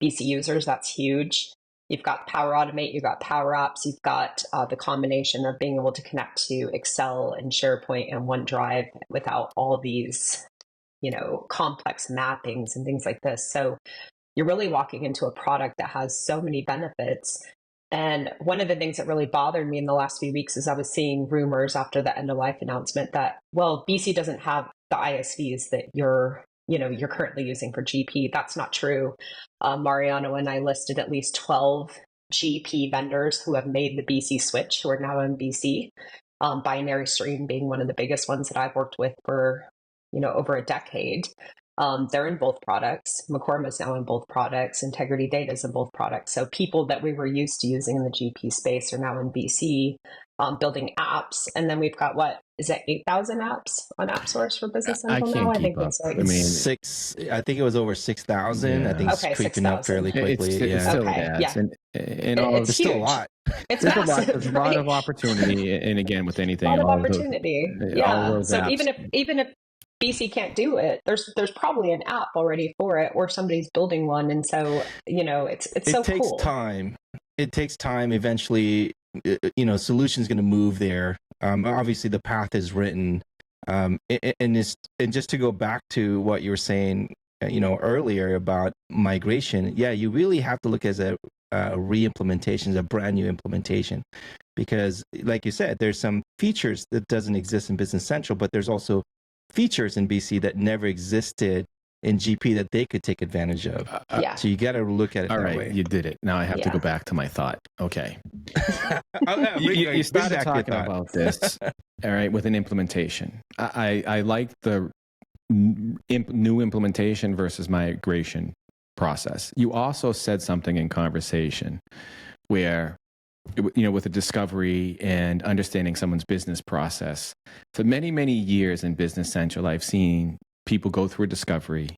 Speaker 3: BC users. That's huge. You've got Power Automate, you've got Power Apps, you've got the combination of being able to connect to Excel and SharePoint and OneDrive without all these, complex mappings and things like this. So you're really walking into a product that has so many benefits. And one of the things that really bothered me in the last few weeks is I was seeing rumors after the end of life announcement that, well, BC doesn't have the ISVs that you're currently using for GP. That's not true. Mariano and I listed at least 12 GP vendors who have made the BC switch, who are now in BC. Binary Stream being one of the biggest ones that I've worked with for, over a decade. They're in both products. Macorma is now in both products. Integrity Data is in both products. So people that we were used to using in the GP space are now in BC building apps. And then we've got, what is it, 8,000 apps on App Source for Business Central
Speaker 2: I
Speaker 3: now?
Speaker 2: can't
Speaker 3: I think
Speaker 2: keep up.
Speaker 3: it's like
Speaker 2: I mean,
Speaker 1: I think it was over 6,000. I think it's
Speaker 3: Okay,
Speaker 1: creeping up
Speaker 3: 6,000.
Speaker 1: fairly quickly.
Speaker 2: it's still
Speaker 3: Okay,
Speaker 2: adds.
Speaker 3: yeah.
Speaker 2: And all of
Speaker 3: It's
Speaker 1: Still a
Speaker 3: huge.
Speaker 1: lot.
Speaker 3: It's
Speaker 2: there's
Speaker 3: massive,
Speaker 2: there's a lot of opportunity. And again, with anything,
Speaker 3: a lot of
Speaker 2: all of those,
Speaker 3: opportunity.
Speaker 2: all
Speaker 3: Yeah.
Speaker 2: of those
Speaker 3: So
Speaker 2: apps.
Speaker 3: even if BC can't do it, there's probably an app already for it, or somebody's building one, and so it's so
Speaker 1: It takes
Speaker 3: cool.
Speaker 1: time. It takes time. Eventually, solution's going to move there. Obviously, the path is written. And just to go back to what you were saying, earlier about migration, yeah, you really have to look as a re-implementation, a brand new implementation, because, like you said, there's some features that doesn't exist in Business Central, but there's also features in BC that never existed in GP that they could take advantage of.
Speaker 3: Yeah.
Speaker 1: So you got to look at it
Speaker 2: All
Speaker 1: that
Speaker 2: right,
Speaker 1: way.
Speaker 2: you did it. Now I have to go back to my thought. Okay. You started talking about this, all right, with an implementation. I like the new implementation versus migration process. You also said something in conversation where, with a discovery and understanding someone's business process. For many, many years in Business Central, I've seen people go through a discovery.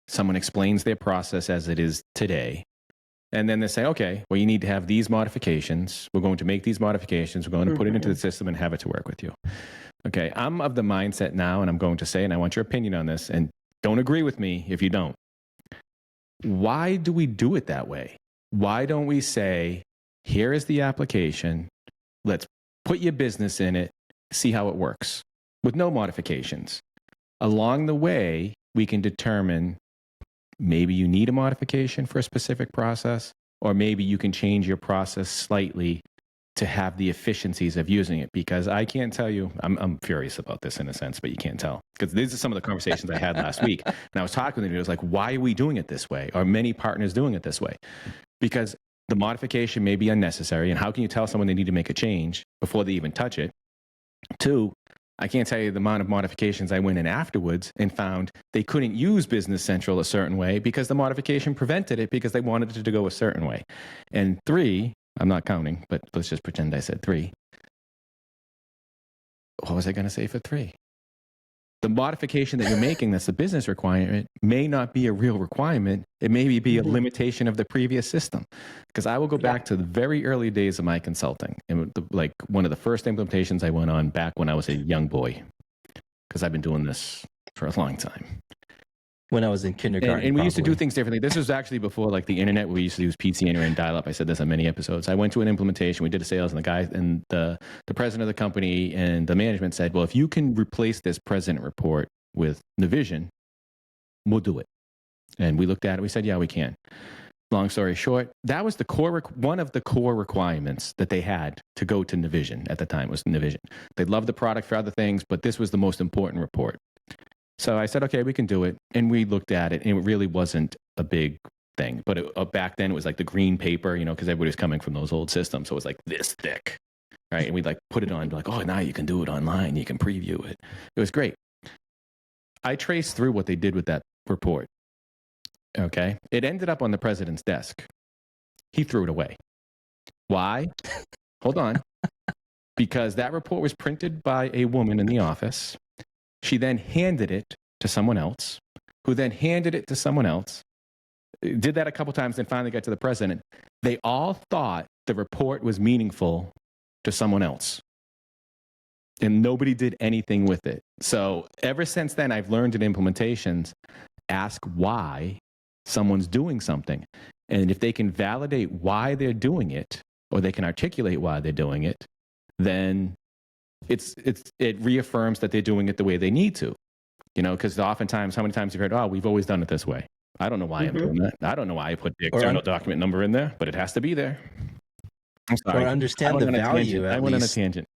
Speaker 2: Someone explains their process as it is today. And then they say, okay, well, you need to have these modifications. We're going to make these modifications. We're going to put it into the system and have it to work with you. Okay, I'm of the mindset now, and I'm going to say, and I want your opinion on this, and don't agree with me if you don't. Why do we do it that way? Why don't we say, here is the application. Let's put your business in it, see how it works with no modifications. Along the way, we can determine maybe you need a modification for a specific process, or maybe you can change your process slightly to have the efficiencies of using it. Because I can't tell you, I'm furious about this in a sense, but you can't tell. Because these are some of the conversations I had last week. And I was talking to them, it was like, why are we doing it this way? Are many partners doing it this way? Because the modification may be unnecessary. And how can you tell someone they need to make a change before they even touch it? 2, I can't tell you the amount of modifications I went in afterwards and found they couldn't use Business Central a certain way because the modification prevented it because they wanted it to go a certain way. And 3, I'm not counting, but let's just pretend I said 3. What was I going to say for 3? The modification that you're making that's a business requirement may not be a real requirement. It may be a limitation of the previous system. Because I will go back to the very early days of my consulting. And like one of the first implementations I went on back when I was a young boy. Because I've been doing this for a long time.
Speaker 1: When I was in kindergarten.
Speaker 2: And we used to do things differently. This was actually before like the internet. We used to use PCNR and dial-up. I said this on many episodes. I went to an implementation. We did a sales, and the guy and the president of the company and the management said, "Well, if you can replace this president report with Navision, we'll do it." And we looked at it. We said, "Yeah, we can." Long story short, that was the core. One of the core requirements that they had to go to Navision at the time was Navision. They loved the product for other things, but this was the most important report. So I said, okay, we can do it. And we looked at it, and it really wasn't a big thing. But back then, it was like the green paper, because everybody was coming from those old systems. So it was like this thick, right? And we'd like put it on, like, oh, now you can do it online. You can preview it. It was great. I traced through what they did with that report, okay? It ended up on the president's desk. He threw it away. Why? Hold on. Because that report was printed by a woman in the office. She then handed it to someone else. who then handed it to someone else, did that a couple times, and finally got to the president. They all thought the report was meaningful to someone else. And nobody did anything with it. So ever since then, I've learned in implementations, ask why someone's doing something. And if they can validate why they're doing it, or they can articulate why they're doing it, then it reaffirms that they're doing it the way they need to. You know, because oftentimes, how many times you've heard, oh, we've always done it this way. I don't know why I'm doing that. I don't know why I put the external document number in there, but it has to be there. I'm sorry.
Speaker 1: Or understand the value.
Speaker 2: I went on a tangent.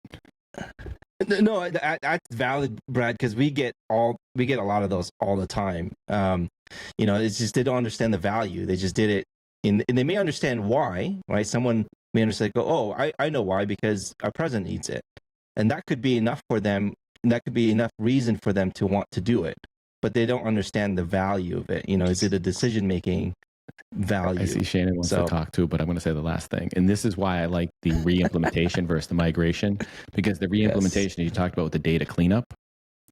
Speaker 1: No, that's valid, Brad, because we get a lot of those all the time. You know, it's just they don't understand the value. They just did it, and they may understand why, right? Someone may understand, go, oh, I know why, because our president needs it, and that could be enough for them. And that could be enough reason for them to want to do it, but they don't understand the value of it. You know, is it a decision-making value?
Speaker 2: I see Shannon wants to talk too, but I'm going to say the last thing. And this is why I like the re-implementation versus the migration, because the re-implementation you talked about with the data cleanup,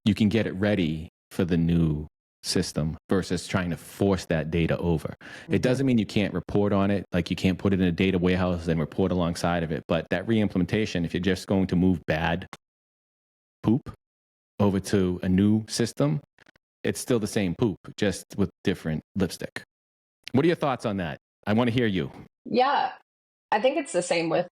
Speaker 2: you can get it ready for the new system versus trying to force that data over. Mm-hmm. It doesn't mean you can't report on it. Like you can't put it in a data warehouse and report alongside of it. But that re-implementation, if you're just going to move bad poop over to a new system, it's still the same poop, just with different lipstick. What are your thoughts on that? I want to hear you.
Speaker 3: Yeah, I think it's the same with,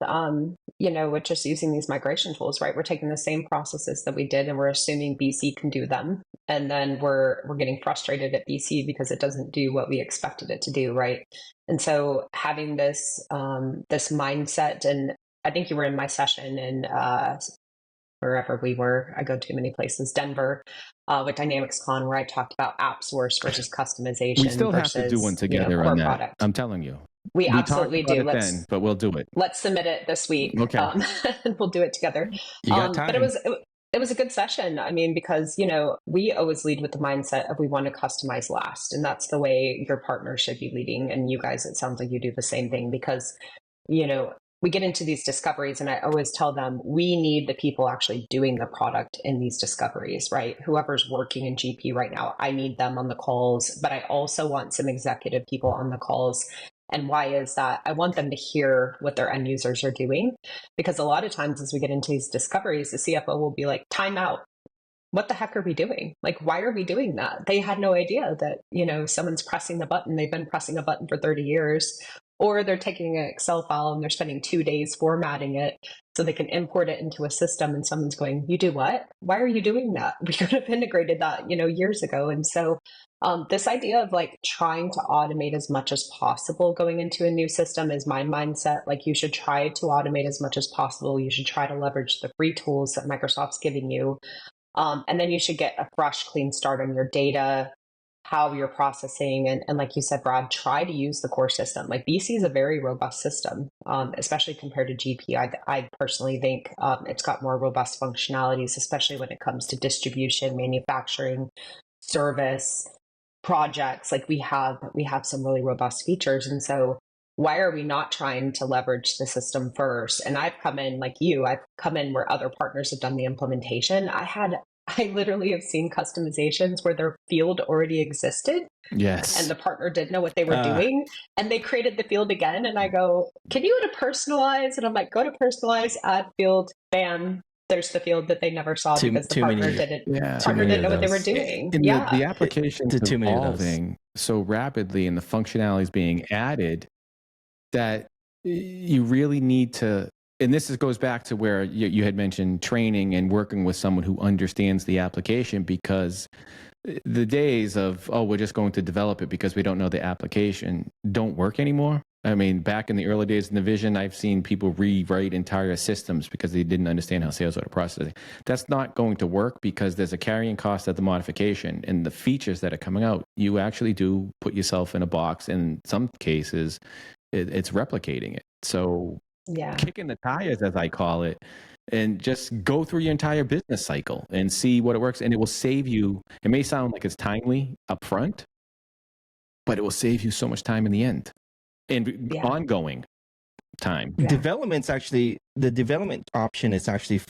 Speaker 3: you know, with just using these migration tools, right? We're taking the same processes that we did and we're assuming BC can do them. And then we're getting frustrated at BC because it doesn't do what we expected it to do, right? And so having this mindset, and I think you were in my session in wherever we were, I go too many places, Denver, with Dynamics Con, where I talked about app source versus customization.
Speaker 2: We still have to do one together on that.
Speaker 3: Product.
Speaker 2: I'm telling you.
Speaker 3: We absolutely do.
Speaker 2: But we'll do it.
Speaker 3: Let's submit it this week.
Speaker 2: Okay.
Speaker 3: And we'll do it together.
Speaker 1: You got time.
Speaker 3: But it was a good session. I mean, because, you know, we always lead with the mindset of we want to customize last. And that's the way your partner should be leading. And you guys, it sounds like you do the same thing because, you know, we get into these discoveries and I always tell them we need the people actually doing the product in these discoveries, right? Whoever's working in GP right now, I need them on the calls, but I also want some executive people on the calls. And why is that? I want them to hear what their end users are doing, because a lot of times as we get into these discoveries, the CFO will be like, time out. What the heck are we doing? Like, why are we doing that? They had no idea that, you know, someone's pressing the button. They've been pressing a button for 30 years. Or they're taking an Excel file and they're spending 2 days formatting it so they can import it into a system. And someone's going, you do what? Why are you doing that? We could have integrated that, you know, years ago. And so this idea of like trying to automate as much as possible going into a new system is my mindset. Like you should try to automate as much as possible. You should try to leverage the free tools that Microsoft's giving you. And then you should get a fresh, clean start on your data, how you're processing. And like you said, Brad, try to use the core system. Like BC is a very robust system, especially compared to GP. I personally think it's got more robust functionalities, especially when it comes to distribution, manufacturing, service, projects. Like we have some really robust features. And so why are we not trying to leverage the system first? And I've come in like you, I've come in where other partners have done the implementation. I literally have seen customizations where their field already existed.
Speaker 2: Yes.
Speaker 3: And the partner didn't know what they were doing. And they created the field again. And I go, can you go to personalize? And I'm like, go to personalize, add field, bam. There's the field that they never saw because the partner didn't know what they were doing.
Speaker 2: And the application is evolving so rapidly and the functionality is being added that you really need to. And this goes back to where you had mentioned training and working with someone who understands the application, because the days of, oh, we're just going to develop it because we don't know the application don't work anymore. I mean, back in the early days in the vision, I've seen people rewrite entire systems because they didn't understand how sales order processing. That's not going to work because there's a carrying cost of the modification and the features that are coming out. You actually do put yourself in a box. In some cases, it's replicating it. So kicking the tires, as I call it, and just go through your entire business cycle and see what it works. And it will save you. It may sound like it's timely up front, but it will save you so much time in the end and ongoing time.
Speaker 1: The development option is actually,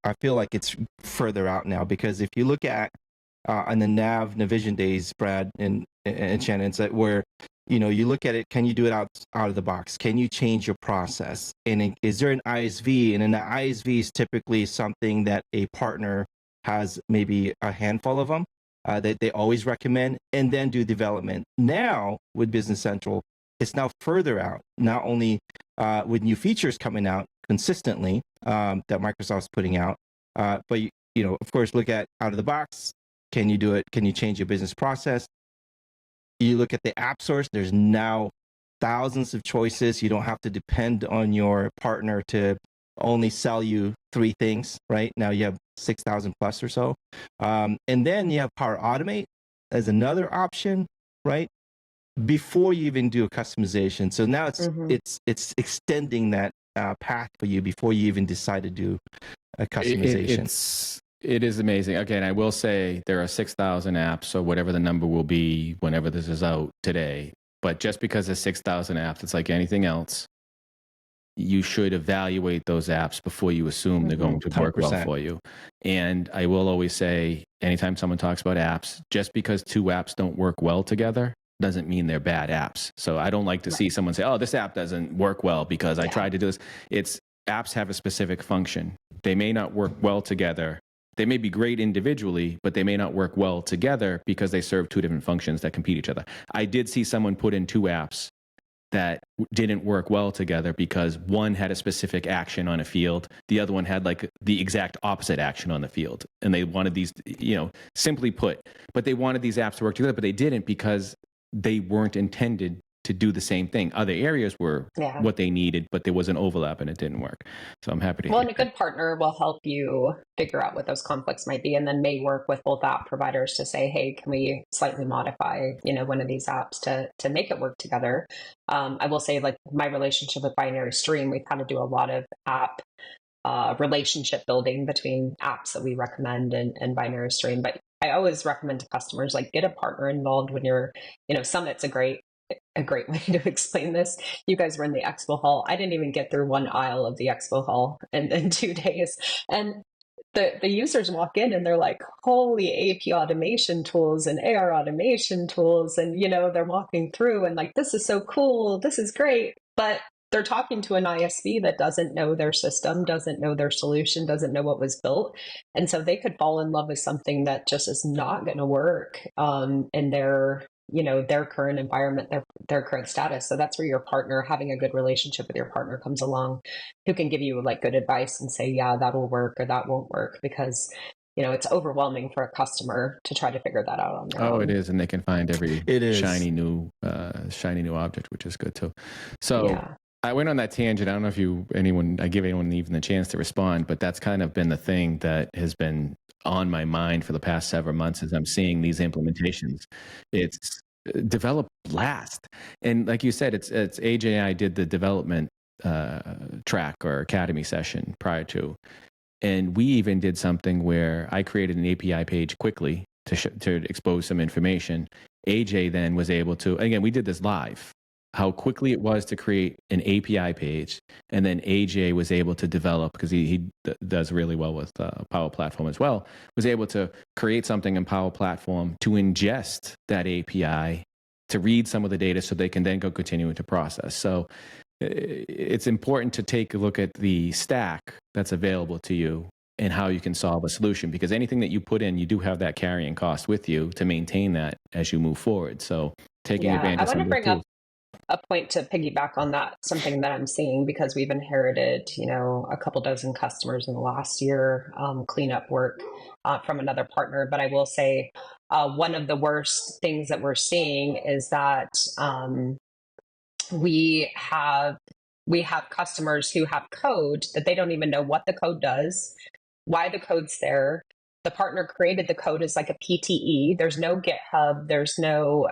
Speaker 1: I feel like it's further out now, because if you look at on the Navision days, Brad and Shannon, it's like where, you look at it, can you do it out of the box? Can you change your process? And is there an ISV? And an ISV is typically something that a partner has maybe a handful of them that they always recommend, and then do development. Now with Business Central, it's now further out, not only with new features coming out consistently that Microsoft's putting out, but of course, look at out of the box. Can you do it? Can you change your business process? You look at the app source, there's now thousands of choices. You don't have to depend on your partner to only sell you 3 things, right? Now you have 6,000 plus or so. And then you have Power Automate as another option, right? Before you even do a customization. So now it's extending that path for you before you even decide to do a customization.
Speaker 2: It is amazing. Again, I will say there are 6,000 apps, so whatever the number will be whenever this is out today. But just because there's 6,000 apps, it's like anything else. You should evaluate those apps before you assume they're going to work 100%. Well for you. And I will always say, anytime someone talks about apps, just because 2 apps don't work well together doesn't mean they're bad apps. So I don't like to see someone say, oh, this app doesn't work well because I tried to do this. Apps have a specific function. They may not work well together. They may be great individually, but they may not work well together because they serve 2 different functions that compete each other. I did see someone put in 2 apps that didn't work well together because one had a specific action on a field. The other one had like the exact opposite action on the field. And they wanted these, simply put, but they wanted these apps to work together, but they didn't because they weren't intended to do the same thing. Other areas were what they needed, but there was an overlap and it didn't work. So I'm happy to
Speaker 3: Well, and a good partner will help you figure out what those conflicts might be, and then may work with both app providers to say, hey, can we slightly modify, one of these apps to make it work together? I will say, like, my relationship with Binary Stream, we've had to do a lot of app relationship building between apps that we recommend and Binary Stream. But I always recommend to customers, like, get a partner involved when you're, Summit's a great way to explain this. You guys were in the expo hall. I didn't even get through one aisle of the expo hall in 2 days. And the users walk in and they're like, holy AP automation tools and AR automation tools. And, they're walking through and like, this is so cool. This is great. But they're talking to an ISV that doesn't know their system, doesn't know their solution, doesn't know what was built. And so they could fall in love with something that just is not going to work in their current environment, their current status. So that's where your partner, having a good relationship with your partner, comes along, who can give you like good advice and say, yeah, that'll work or that won't work, because it's overwhelming for a customer to try to figure that out on their own.
Speaker 2: It is, and they can find every shiny new object, which is good too. So I went on that tangent. I don't know if I give anyone even the chance to respond, but that's kind of been the thing that has been on my mind for the past several months as I'm seeing these implementations. It's develop last. And like you said, it's AJI did the development track or academy session prior to. And we even did something where I created an API page quickly to expose some information. AJ then was able to, again, we did this live, how quickly it was to create an API page. And then AJ was able to develop, because he does really well with Power Platform as well, was able to create something in Power Platform to ingest that API, to read some of the data so they can then go continue to process. So it's important to take a look at the stack that's available to you and how you can solve a solution, because anything that you put in, you do have that carrying cost with you to maintain that as you move forward. So taking advantage of some of the tools. I want to bring up
Speaker 3: a point to piggyback on that, something that I'm seeing, because we've inherited, a couple dozen customers in the last year, cleanup work from another partner. But I will say one of the worst things that we're seeing is that we have customers who have code that they don't even know what the code does, why the code's there. The partner created the code as like a PTE. There's no GitHub. There's no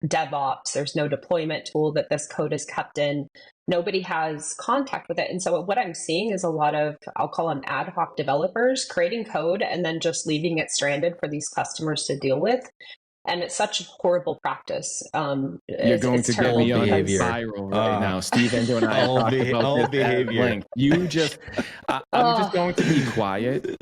Speaker 3: DevOps. There's no deployment tool that this code is kept in. Nobody has contact with it. And so what I'm seeing is a lot of, I'll call them ad hoc developers, creating code and then just leaving it stranded for these customers to deal with. And it's such a horrible practice.
Speaker 2: You're going to get me on
Speaker 1: behavior.
Speaker 2: viral right now. Steve Endo and I have talked about this at length. I'm just going to be quiet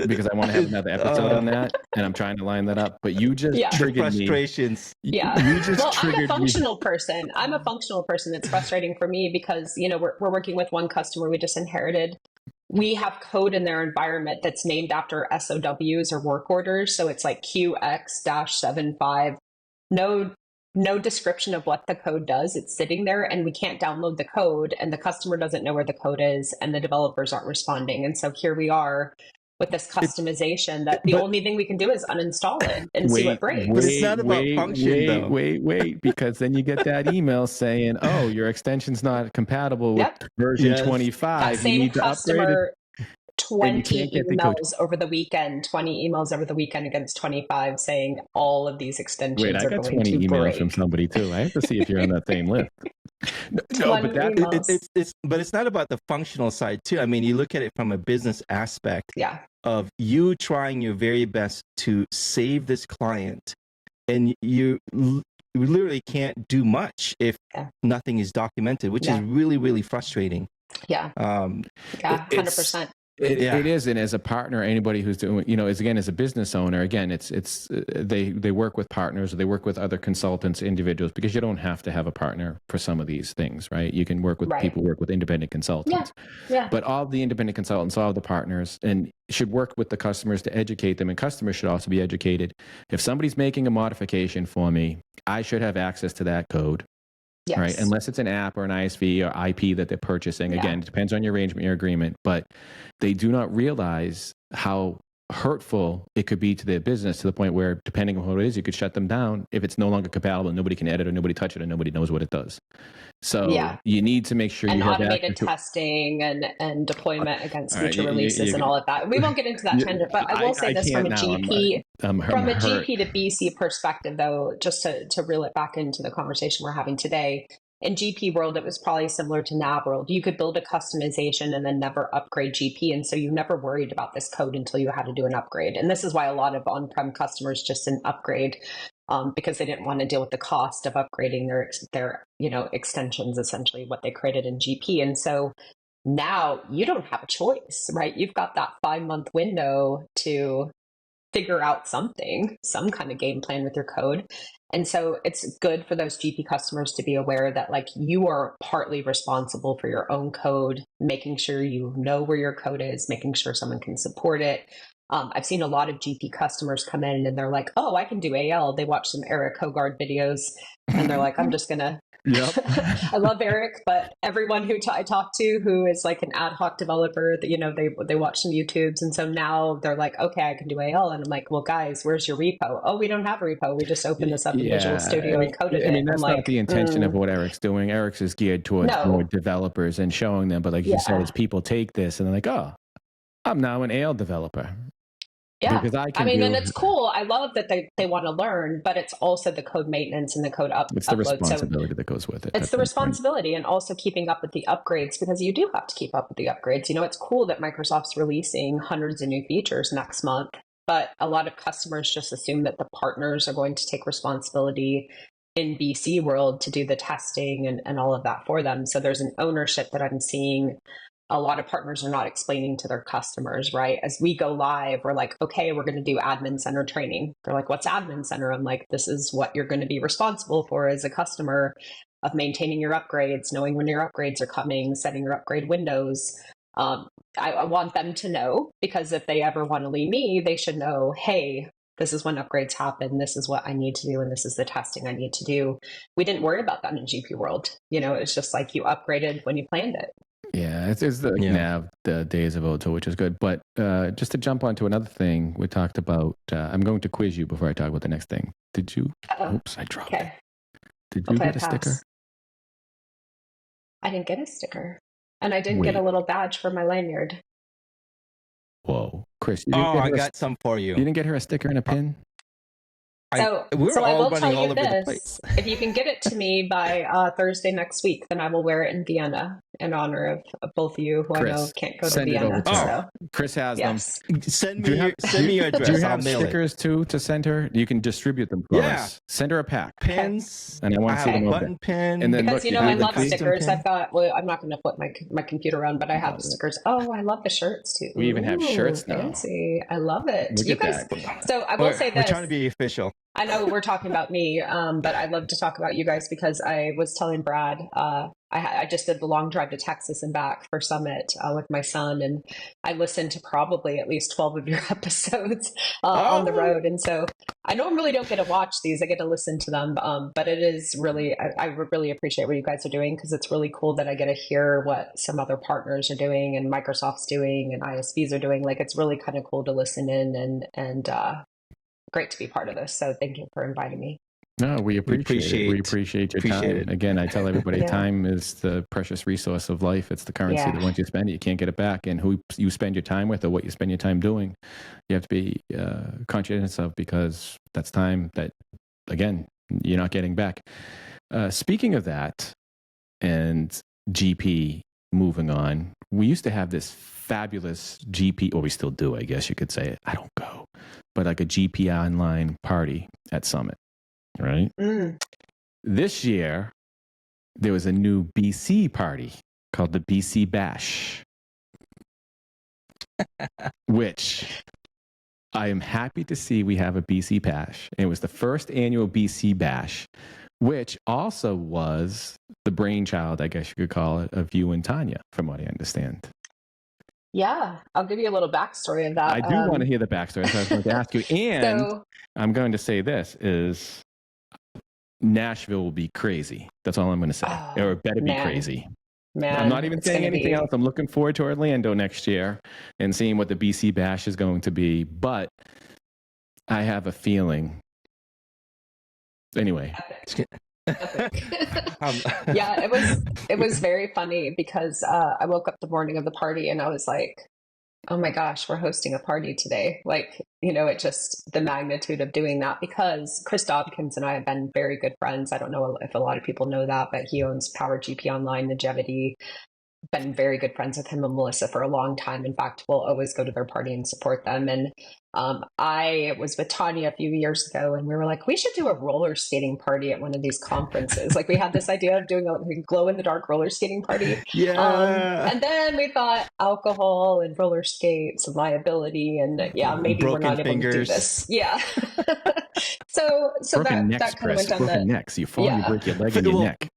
Speaker 2: because I want to have another episode on that, and I'm trying to line that up. But you just triggered
Speaker 1: frustrations.
Speaker 2: me.
Speaker 3: Yeah.
Speaker 2: You just triggered
Speaker 3: I'm a functional person. I'm a functional person. It's frustrating for me because, you know, we're working with one customer we just inherited. We have code in their environment that's named after SOWs or work orders. So it's like QX-75. No description of what the code does. It's sitting there and we can't download the code, and the customer doesn't know where the code is, and the developers aren't responding. And so here we are with this customization that the only thing we can do is uninstall it and see what breaks.
Speaker 1: But it's not about function, though.
Speaker 2: Wait, because then you get that email saying, "Oh, your extension's not compatible with version 25.
Speaker 3: That same
Speaker 2: you need to upgrade it."
Speaker 3: 20 emails over the weekend, 20 emails over the weekend against 25 saying all of these extensions
Speaker 2: Wait, I
Speaker 3: are
Speaker 2: got
Speaker 3: going
Speaker 2: 20
Speaker 3: to
Speaker 2: emails
Speaker 3: break.
Speaker 2: from somebody too. I have to see if you're on that same list. No, but
Speaker 1: it's not about the functional side too. I mean, you look at it from a business aspect of you trying your very best to save this client, and you literally can't do much if nothing is documented, which is really, really frustrating.
Speaker 3: 100%.
Speaker 2: It is, and as a partner, anybody who's doing, you know, as a business owner, again, they work with partners, or they work with other consultants, individuals, because you don't have to have a partner for some of these things, right? You can work with people, work with independent consultants. But all of the independent consultants, all of the partners, and should work with the customers to educate them, and customers should also be educated. If somebody's making a modification for me, I should have access to that code.
Speaker 3: Yes.
Speaker 2: Right. Unless it's an app or an ISV or IP that they're purchasing. Again, it depends on your arrangement, your agreement, but they do not realize how hurtful it could be to their business, to the point where, depending on what it is, you could shut them down if it's no longer compatible, nobody can edit or nobody touch it, and nobody knows what it does. So you need to make sure you have
Speaker 3: automated testing and deployment against future releases and all of that. We won't get into that tangent, but I will say this from a GP to BC perspective, though, just to reel it back into the conversation we're having today. In GP world, it was probably similar to NAV world. You could build a customization and then never upgrade GP. And so you never worried about this code until you had to do an upgrade. And this is why a lot of on-prem customers just didn't upgrade, because they didn't want to deal with the cost of upgrading their extensions, essentially what they created in GP. And so now you don't have a choice, right? You've got that 5-month window to figure out some kind of game plan with your code. And so it's good for those GP customers to be aware that, like, you are partly responsible for your own code, making sure you know where your code is, making sure someone can support it. I've seen a lot of GP customers come in and they're like, oh, I can do AL. They watch some Eric Hogard videos and they're like, I'm just going to. I love Eric, but everyone who I talk to who is like an ad hoc developer, that they watch some YouTubes, and so now they're like, okay, I can do AL, and I'm like, well, guys, where's your repo? Oh, we don't have a repo. We just opened this up in Visual Studio and coded it.
Speaker 2: I mean, that's not the intention of what Eric's doing. Eric's is geared towards more developers and showing them, but like you said, as people take this and they're like, oh, I'm now an AL developer.
Speaker 3: Yeah, and it's cool. I love that they want to learn, but it's also the code maintenance and the code upload.
Speaker 2: It's the responsibility that goes with it.
Speaker 3: It's the responsibility, and also keeping up with the upgrades, because you do have to keep up with the upgrades. It's cool that Microsoft's releasing hundreds of new features next month, but a lot of customers just assume that the partners are going to take responsibility in BC world to do the testing and all of that for them. So there's an ownership that I'm seeing. A lot of partners are not explaining to their customers, right? As we go live, we're like, okay, we're going to do admin center training. They're like, what's admin center? I'm like, this is what you're going to be responsible for as a customer, of maintaining your upgrades, knowing when your upgrades are coming, setting your upgrade windows. I want them to know, because if they ever want to leave me, they should know, hey, this is when upgrades happen. This is what I need to do. And this is the testing I need to do. We didn't worry about that in GP world. It's just like you upgraded when you planned it.
Speaker 2: Yeah, it's the NAV, the days of OTO, which is good. But just to jump onto another thing, we talked about, I'm going to quiz you before I talk about the next thing. Did you? Oops, I dropped it. Did you get a sticker?
Speaker 3: I didn't get a sticker. And I didn't get a little badge for my lanyard.
Speaker 2: Whoa. Chris,
Speaker 1: I got some for you.
Speaker 2: You didn't get her a sticker and a pin?
Speaker 3: So I will tell you this: if you can get it to me by Thursday next week, then I will wear it in Vienna in honor of both of you, who I know
Speaker 2: Chris,
Speaker 3: can't go to
Speaker 2: send it over
Speaker 3: Vienna.
Speaker 2: to her.
Speaker 3: So
Speaker 2: Chris has
Speaker 3: yes,
Speaker 2: them.
Speaker 1: Send
Speaker 2: Do you
Speaker 1: me your
Speaker 2: Do
Speaker 1: address.
Speaker 2: you
Speaker 1: I'll
Speaker 2: have
Speaker 1: mail it.
Speaker 2: stickers too to send her? You can distribute them for
Speaker 1: Yeah.
Speaker 2: us. Send her a pack.
Speaker 1: Pins.
Speaker 2: And I want to see
Speaker 1: have
Speaker 2: them
Speaker 1: a
Speaker 2: over
Speaker 1: button pin.
Speaker 2: And then
Speaker 3: because
Speaker 2: look, you
Speaker 3: I
Speaker 2: do the
Speaker 3: love
Speaker 2: tweet.
Speaker 3: stickers.
Speaker 1: pin.
Speaker 3: I've got. Well, I'm not going to flip my computer around, but I have stickers. Oh, I love the shirts too.
Speaker 2: We even have shirts now.
Speaker 3: Fancy. I love it.
Speaker 2: Look
Speaker 3: You
Speaker 2: at
Speaker 3: guys.
Speaker 2: that.
Speaker 3: So I will say
Speaker 1: We're
Speaker 3: this.
Speaker 1: trying to be official.
Speaker 3: I know we're talking about me, but I'd love to talk about you guys because I was telling Brad, I just did the long drive to Texas and back for Summit with my son, and I listened to probably at least 12 of your episodes on the road. And so I normally don't get to watch these, I get to listen to them, but it is really, I really appreciate what you guys are doing because it's really cool that I get to hear what some other partners are doing and Microsoft's doing and ISVs are doing. Like, it's really kind of cool to listen in and great to be part of this. So thank you for inviting me.
Speaker 2: No, we appreciate it. We appreciate your time.
Speaker 1: it.
Speaker 2: Again, I tell everybody,
Speaker 3: Yeah.
Speaker 2: time is the precious resource of life. It's the currency that once you spend it, you can't get it back. And who you spend your time with or what you spend your time doing, you have to be conscientious of because that's time that, again, you're not getting back. Speaking of that and GP moving on, we used to have this fabulous GP, or we still do, I guess you could say. I don't go, but like a GP online party at Summit. Right. This year, there was a new BC party called the BC Bash, which I am happy to see we have a BC Bash. And it was the first annual BC Bash, which also was the brainchild, I guess you could call it, of you and Tanya, from what I understand.
Speaker 3: Yeah, I'll give you a little backstory of that.
Speaker 2: I do want to hear the backstory, so I was going to ask you. And
Speaker 3: So,
Speaker 2: I'm going to say this is Nashville will be crazy. That's all I'm going to say. Or it better be crazy.
Speaker 3: Man,
Speaker 2: I'm not even saying anything else. I'm looking forward to Orlando next year and seeing what the BC Bash is going to be. But I have a feeling. Anyway.
Speaker 3: Yeah, it was very funny because I woke up the morning of the party and I was like, oh my gosh, we're hosting a party today. Like, it just, the magnitude of doing that, because Chris Dobkins and I have been very good friends. I don't know if a lot of people know that, but he owns Power GP Online, Longevity. Been very good friends with him and Melissa for a long time. In fact, we'll always go to their party and support them. And I was with Tanya a few years ago and we were like, we should do a roller skating party at one of these conferences. Like, we had this idea of doing a glow in the dark roller skating party.
Speaker 1: Yeah.
Speaker 3: And then we thought alcohol and roller skates and liability and maybe
Speaker 1: broken
Speaker 3: we're not able to do
Speaker 1: fingers.
Speaker 3: this. Yeah. so
Speaker 2: broken
Speaker 3: that
Speaker 2: necks,
Speaker 3: kind of went down
Speaker 2: broken necks. You fall, you break your leg and your neck.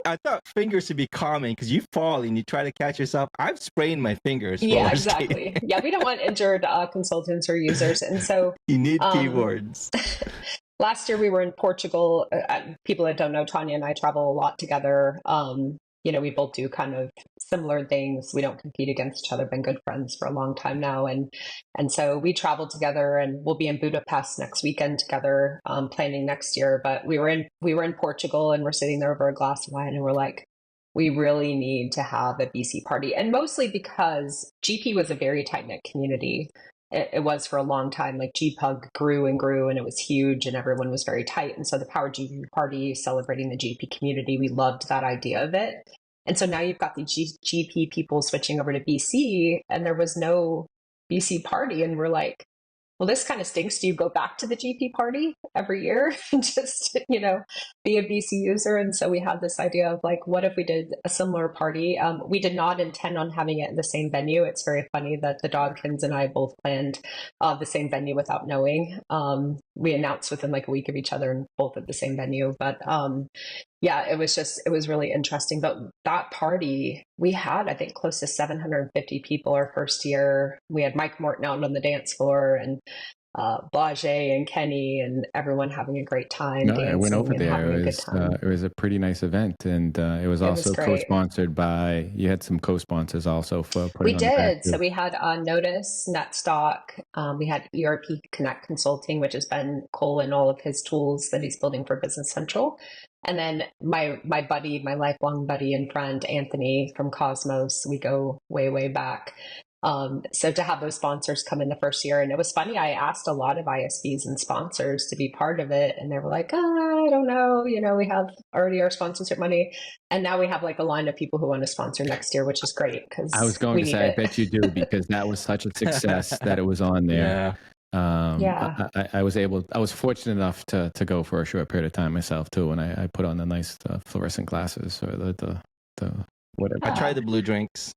Speaker 1: I thought fingers should be common because you fall and you try to catch yourself. I've sprained my fingers.
Speaker 3: Yeah, exactly. Yeah, we don't want injured consultants or users. And so
Speaker 1: you need keywords.
Speaker 3: Last year we were in Portugal. People that don't know, Tanya and I travel a lot together. We both do kind of similar things. We don't compete against each other, been good friends for a long time now. And so we traveled together and we'll be in Budapest next weekend together, planning next year. But we were in Portugal and we're sitting there over a glass of wine and we're like, we really need to have a BC party. And mostly because GP was a very tight-knit community. It was for a long time. Like, GPUG grew and grew and it was huge and everyone was very tight. And so the Power GP party celebrating the GP community, we loved that idea of it. And so now you've got the GP people switching over to BC and there was no BC party. And we're like, well, this kind of stinks. Do you go back to the GP party every year and just, be a BC user? And so we had this idea of like, what if we did a similar party? We did not intend on having it in the same venue. It's very funny that the Dodkins and I both planned the same venue without knowing. We announced within like a week of each other and both at the same venue. But it was really interesting. But that party, we had, I think, close to 750 people our first year. We had Mike Morton out on the dance floor and Blage and Kenny and everyone having a great time.
Speaker 2: No, I went over there. It was a pretty nice event. And it was also co-sponsored by, you had some co-sponsors also for putting on the back.
Speaker 3: We did. So we had Notice, Netstock. We had ERP Connect Consulting, which has been Cole and all of his tools that he's building for Business Central. And then my buddy, my lifelong buddy and friend, Anthony from Cosmos, we go way, way back. So to have those sponsors come in the first year, and it was funny, I asked a lot of ISVs and sponsors to be part of it, and they were like, I don't know. We have already our sponsorship money. And now we have like a line of people who want to sponsor next year, which is great because
Speaker 2: I was going
Speaker 3: we
Speaker 2: to
Speaker 3: need
Speaker 2: say, I
Speaker 3: it.
Speaker 2: bet you do, because that was such a success that it was on there.
Speaker 3: Yeah.
Speaker 2: I was fortunate enough to go for a short period of time myself too, and I put on the nice fluorescent glasses or the whatever.
Speaker 1: I tried the blue drinks.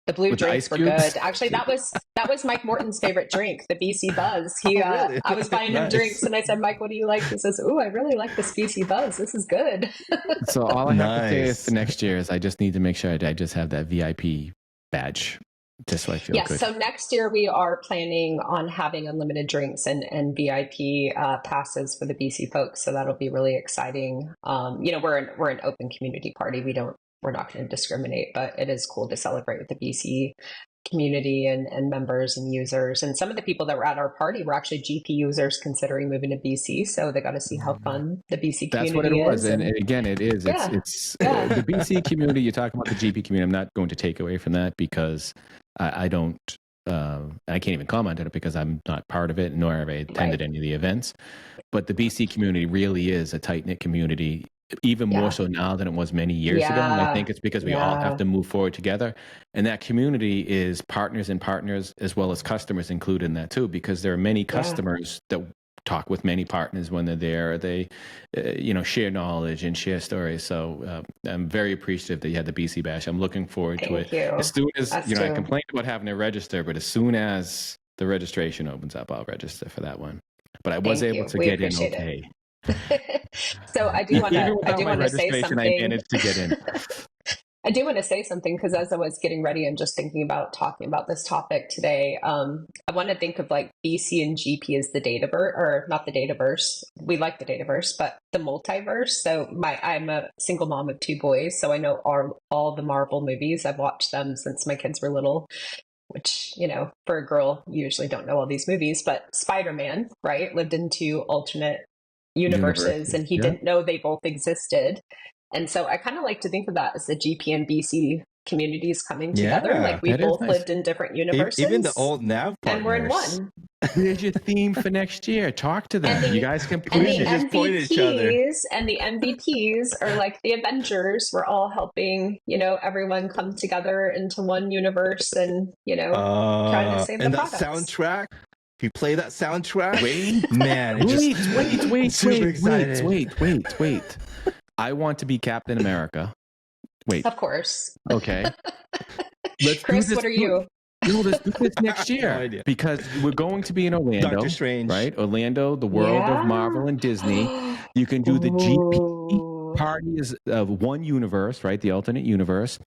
Speaker 3: The blue
Speaker 2: With the
Speaker 3: drinks
Speaker 2: ice
Speaker 3: were
Speaker 2: cubes?
Speaker 3: good. Actually, that was Mike Morton's favorite drink, the BC Buzz. He,
Speaker 1: Oh, really?
Speaker 3: I was buying him
Speaker 1: Nice.
Speaker 3: drinks, and I said, "Mike, what do you like?" He says, "Ooh, I really like this BC Buzz. This is good."
Speaker 2: So all I have to say is
Speaker 1: Nice.
Speaker 2: for next year is I just need to make sure I just have that VIP badge, just so I feel
Speaker 3: Yes.
Speaker 2: good.
Speaker 3: So next year we are planning on having unlimited drinks and VIP passes for the BC folks. So that'll be really exciting. We're an open community party. We're not going to discriminate, but it is cool to celebrate with the BC community and members and users. And some of the people that were at our party were actually GP users considering moving to BC. So they got to see how fun the BC
Speaker 2: That's what it
Speaker 3: community
Speaker 2: was,
Speaker 3: is.
Speaker 2: and again, it is.
Speaker 3: Yeah.
Speaker 2: It's
Speaker 3: Yeah.
Speaker 2: the BC community. You talk about the GP community. I'm not going to take away from that because I don't. I can't even comment on it because I'm not part of it, nor have I attended any of the events. But the BC community really is a tight knit community, even more so now than it was many years ago. And I think it's because we all have to move forward together. And that community is partners and partners as well as customers included in that too, because there are many customers that talk with many partners when they're there. They, share knowledge and share stories. So I'm very appreciative that you had the BC Bash. I'm looking forward to it. As soon as, I complained about having to register, but as soon as the registration opens up, I'll register for that one. But I was able to get in okay.
Speaker 3: So I do want to say something.
Speaker 2: I managed to get in.
Speaker 3: I do want to say something because as I was getting ready and just thinking about talking about this topic today, I want to think of like BC and GP as the dataverse, or not the dataverse. We like the dataverse, but the multiverse. So I'm a single mom of 2 boys, so I know all the Marvel movies. I've watched them since my kids were little. Which, for a girl, you usually don't know all these movies, but Spider-Man, right, lived in 2 alternate universes, and he didn't know they both existed. And so I kind of like to think of that as the GP and BC communities coming together. Like we both lived in different universes.
Speaker 1: Even the old nav partners.
Speaker 3: And we're in one.
Speaker 2: There's your theme for next year. Talk to them. You guys can
Speaker 3: and the MVPs and the MVPs are like the Avengers. We're all helping, everyone come together into one universe and, trying to save the products.
Speaker 1: And that soundtrack. If you play that soundtrack,
Speaker 2: man, wait. I want to be Captain America. Wait.
Speaker 3: Of course.
Speaker 2: Okay.
Speaker 3: Chris, what are you?
Speaker 2: No, let's do this next year because we're going to be in Orlando,
Speaker 1: Doctor Strange,
Speaker 2: right? Orlando, the world of Marvel and Disney. You can do the GP parties of one universe, right? The alternate universe,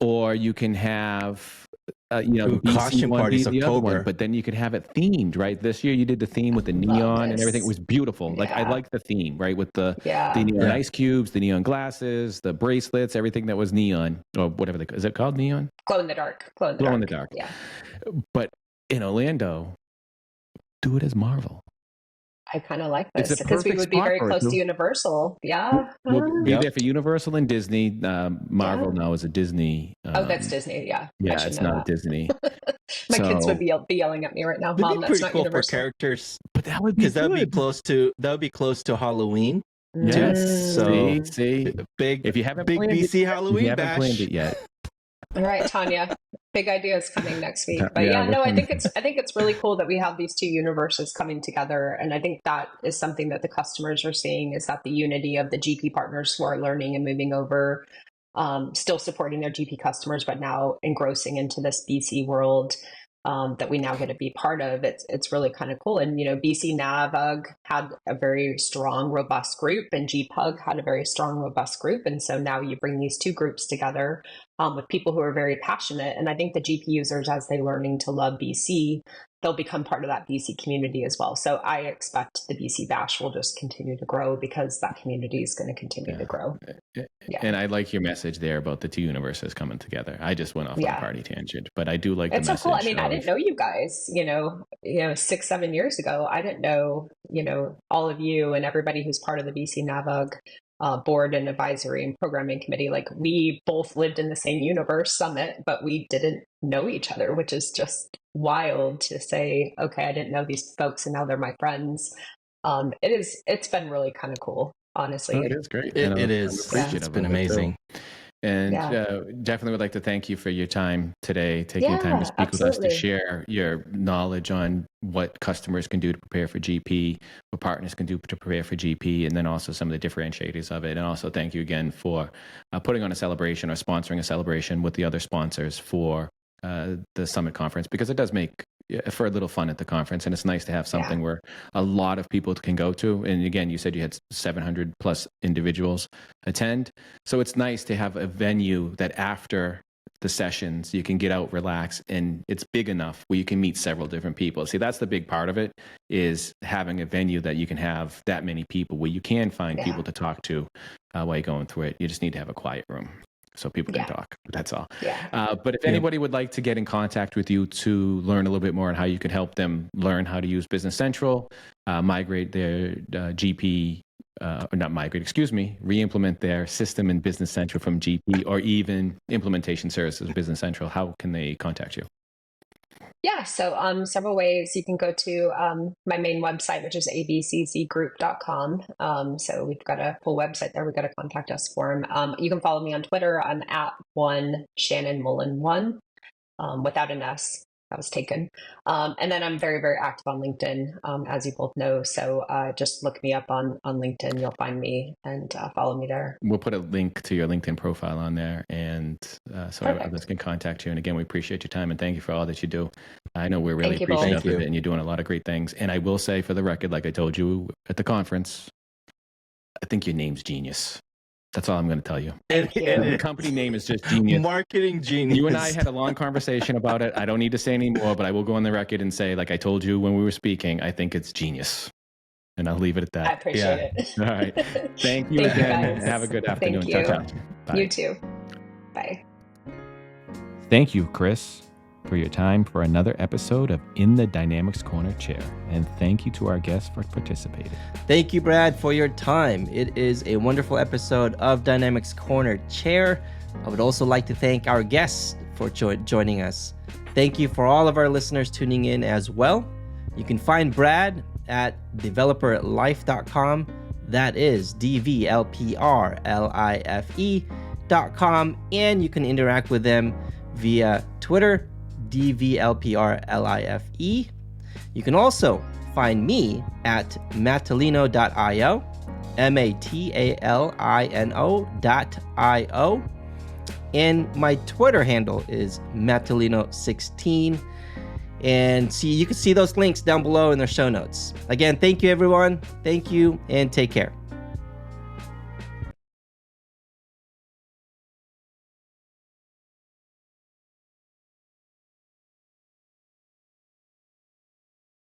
Speaker 2: or you can have, the
Speaker 1: costume parties
Speaker 2: the other one, but then you could have it themed, right? This year you did the theme with the neon and everything. It was beautiful. Like I like the theme, right? With the neon ice cubes, the neon glasses, the bracelets, everything that was neon or whatever. Is it called neon?
Speaker 3: Glow in the dark. Glow in the dark. Yeah.
Speaker 2: But in Orlando, do it as Marvel.
Speaker 3: I kind of like this because we would be very close to Universal. Yeah.
Speaker 2: We'll be there for Universal and Disney. Marvel now is a Disney.
Speaker 3: That's Disney. Yeah.
Speaker 2: Yeah, it's not Disney.
Speaker 3: My kids would be yelling at me right now. Mom, that's not
Speaker 1: cool
Speaker 3: Universal.
Speaker 1: For characters,
Speaker 2: but that would be
Speaker 1: because that would be close to Halloween.
Speaker 2: Yes.
Speaker 1: So
Speaker 2: see,
Speaker 1: big.
Speaker 2: If you haven't
Speaker 1: big BC Halloween
Speaker 2: you haven't
Speaker 1: bash.
Speaker 2: planned it yet.
Speaker 3: All right, Tanya. Big ideas coming next week. But I think it's really cool that we have these 2 universes coming together. And I think that is something that the customers are seeing, is that the unity of the GP partners who are learning and moving over, still supporting their GP customers, but now engrossing into this BC world that we now get to be part of. It's really kind of cool. And, BC NAVUG had a very strong, robust group, and GPUG had a very strong, robust group. And so now you bring these 2 groups together with people who are very passionate. And I think the GP users, as they're learning to love BC, they'll become part of that BC community as well. So I expect the BC Bash will just continue to grow because that community is going to continue to grow.
Speaker 2: And I like your message there about the 2 universes coming together. I just went off on a party tangent, but I do like the message.
Speaker 3: It's so cool. I mean, I didn't know you guys, 6-7 years ago. I didn't know, all of you and everybody who's part of the BC NAVUG board and advisory and programming committee. Like, we both lived in the same universe summit, but we didn't know each other, which is just wild to say, okay, I didn't know these folks and now they're my friends. It's been really kind of cool. honestly.
Speaker 2: It is great.
Speaker 1: It
Speaker 2: I'm
Speaker 1: is.
Speaker 2: appreciative
Speaker 1: It's been
Speaker 2: of it, too.
Speaker 1: amazing.
Speaker 2: And
Speaker 3: Yeah.
Speaker 2: definitely would like to thank you for your time today, taking time to
Speaker 3: Yeah,
Speaker 2: speak with us, to
Speaker 3: absolutely.
Speaker 2: share your knowledge on what customers can do to prepare for GP, what partners can do to prepare for GP, and then also some of the differentiators of it. And also thank you again for putting on a celebration or sponsoring a celebration with the other sponsors for the Summit Conference, because it does make for a little fun at the conference. And it's nice to have something
Speaker 3: Yeah.
Speaker 2: where a lot of people can go to. And again, you said you had 700 plus individuals attend. So it's nice to have a venue that after the sessions, you can get out, relax, and it's big enough where you can meet several different people. See, that's the big part of it, is having a venue that you can have that many people where you can find people
Speaker 3: Yeah.
Speaker 2: to talk to while you're going through it. You just need to have a quiet room so people can
Speaker 3: Yeah.
Speaker 2: talk. That's all.
Speaker 3: Yeah.
Speaker 2: But if
Speaker 1: Yep.
Speaker 2: anybody would like to get in contact with you to learn a little bit more on how you can help them learn how to use Business Central, migrate their GP, or not migrate, excuse me, re-implement their system in Business Central from GP, or even implementation services Business Central, how can they contact you?
Speaker 3: Yeah, so several ways. You can go to my main website, which is abccgroup.com. So we've got a full website there. We've got a contact us form. You can follow me on Twitter. I'm at Shannon Mullins 1, without an S. That was taken. And then I'm very, very active on LinkedIn, as you both know. So just look me up on LinkedIn. You'll find me and follow me there.
Speaker 2: We'll put a link to your LinkedIn profile on there, and so
Speaker 3: Perfect.
Speaker 2: others can contact you. And again, we appreciate your time, and thank you for all that you do. I know we're really
Speaker 3: Thank you both.
Speaker 2: appreciative
Speaker 1: Thank
Speaker 2: of
Speaker 1: you.
Speaker 2: it, and you're doing a lot of great things. And I will say, for the record, like I told you at the conference, I think your name's genius. That's all I'm going to tell you.
Speaker 3: Thank you.
Speaker 2: The company name is just genius.
Speaker 1: Marketing genius.
Speaker 2: You and I had a long conversation about it. I don't need to say any more, but I will go on the record and say, like I told you when we were speaking, I think it's genius. And I'll leave it at
Speaker 3: I
Speaker 2: that.
Speaker 3: appreciate it.
Speaker 2: All right. Thank you
Speaker 3: Thank you,
Speaker 2: again.
Speaker 3: guys.
Speaker 2: Have a good afternoon.
Speaker 3: Thank you.
Speaker 2: Ciao, ciao. Bye.
Speaker 3: You too. Bye.
Speaker 2: Thank you, Kris, for your time for another episode of In the Dynamics Corner Chair. And thank you to our guests for participating.
Speaker 1: Thank you, Brad, for your time. It is a wonderful episode of Dynamics Corner Chair. I would also like to thank our guests for joining us. Thank you for all of our listeners tuning in as well. You can find Brad at developerlife.com. That is DVLPRLIFE.com. And you can interact with them via Twitter, DVLPRLIFE. You can also find me at matalino.io, MATALINO.io. And my Twitter handle is Matalino16. And you can see those links down below in the show notes. Again, thank you, everyone. Thank you, and take care.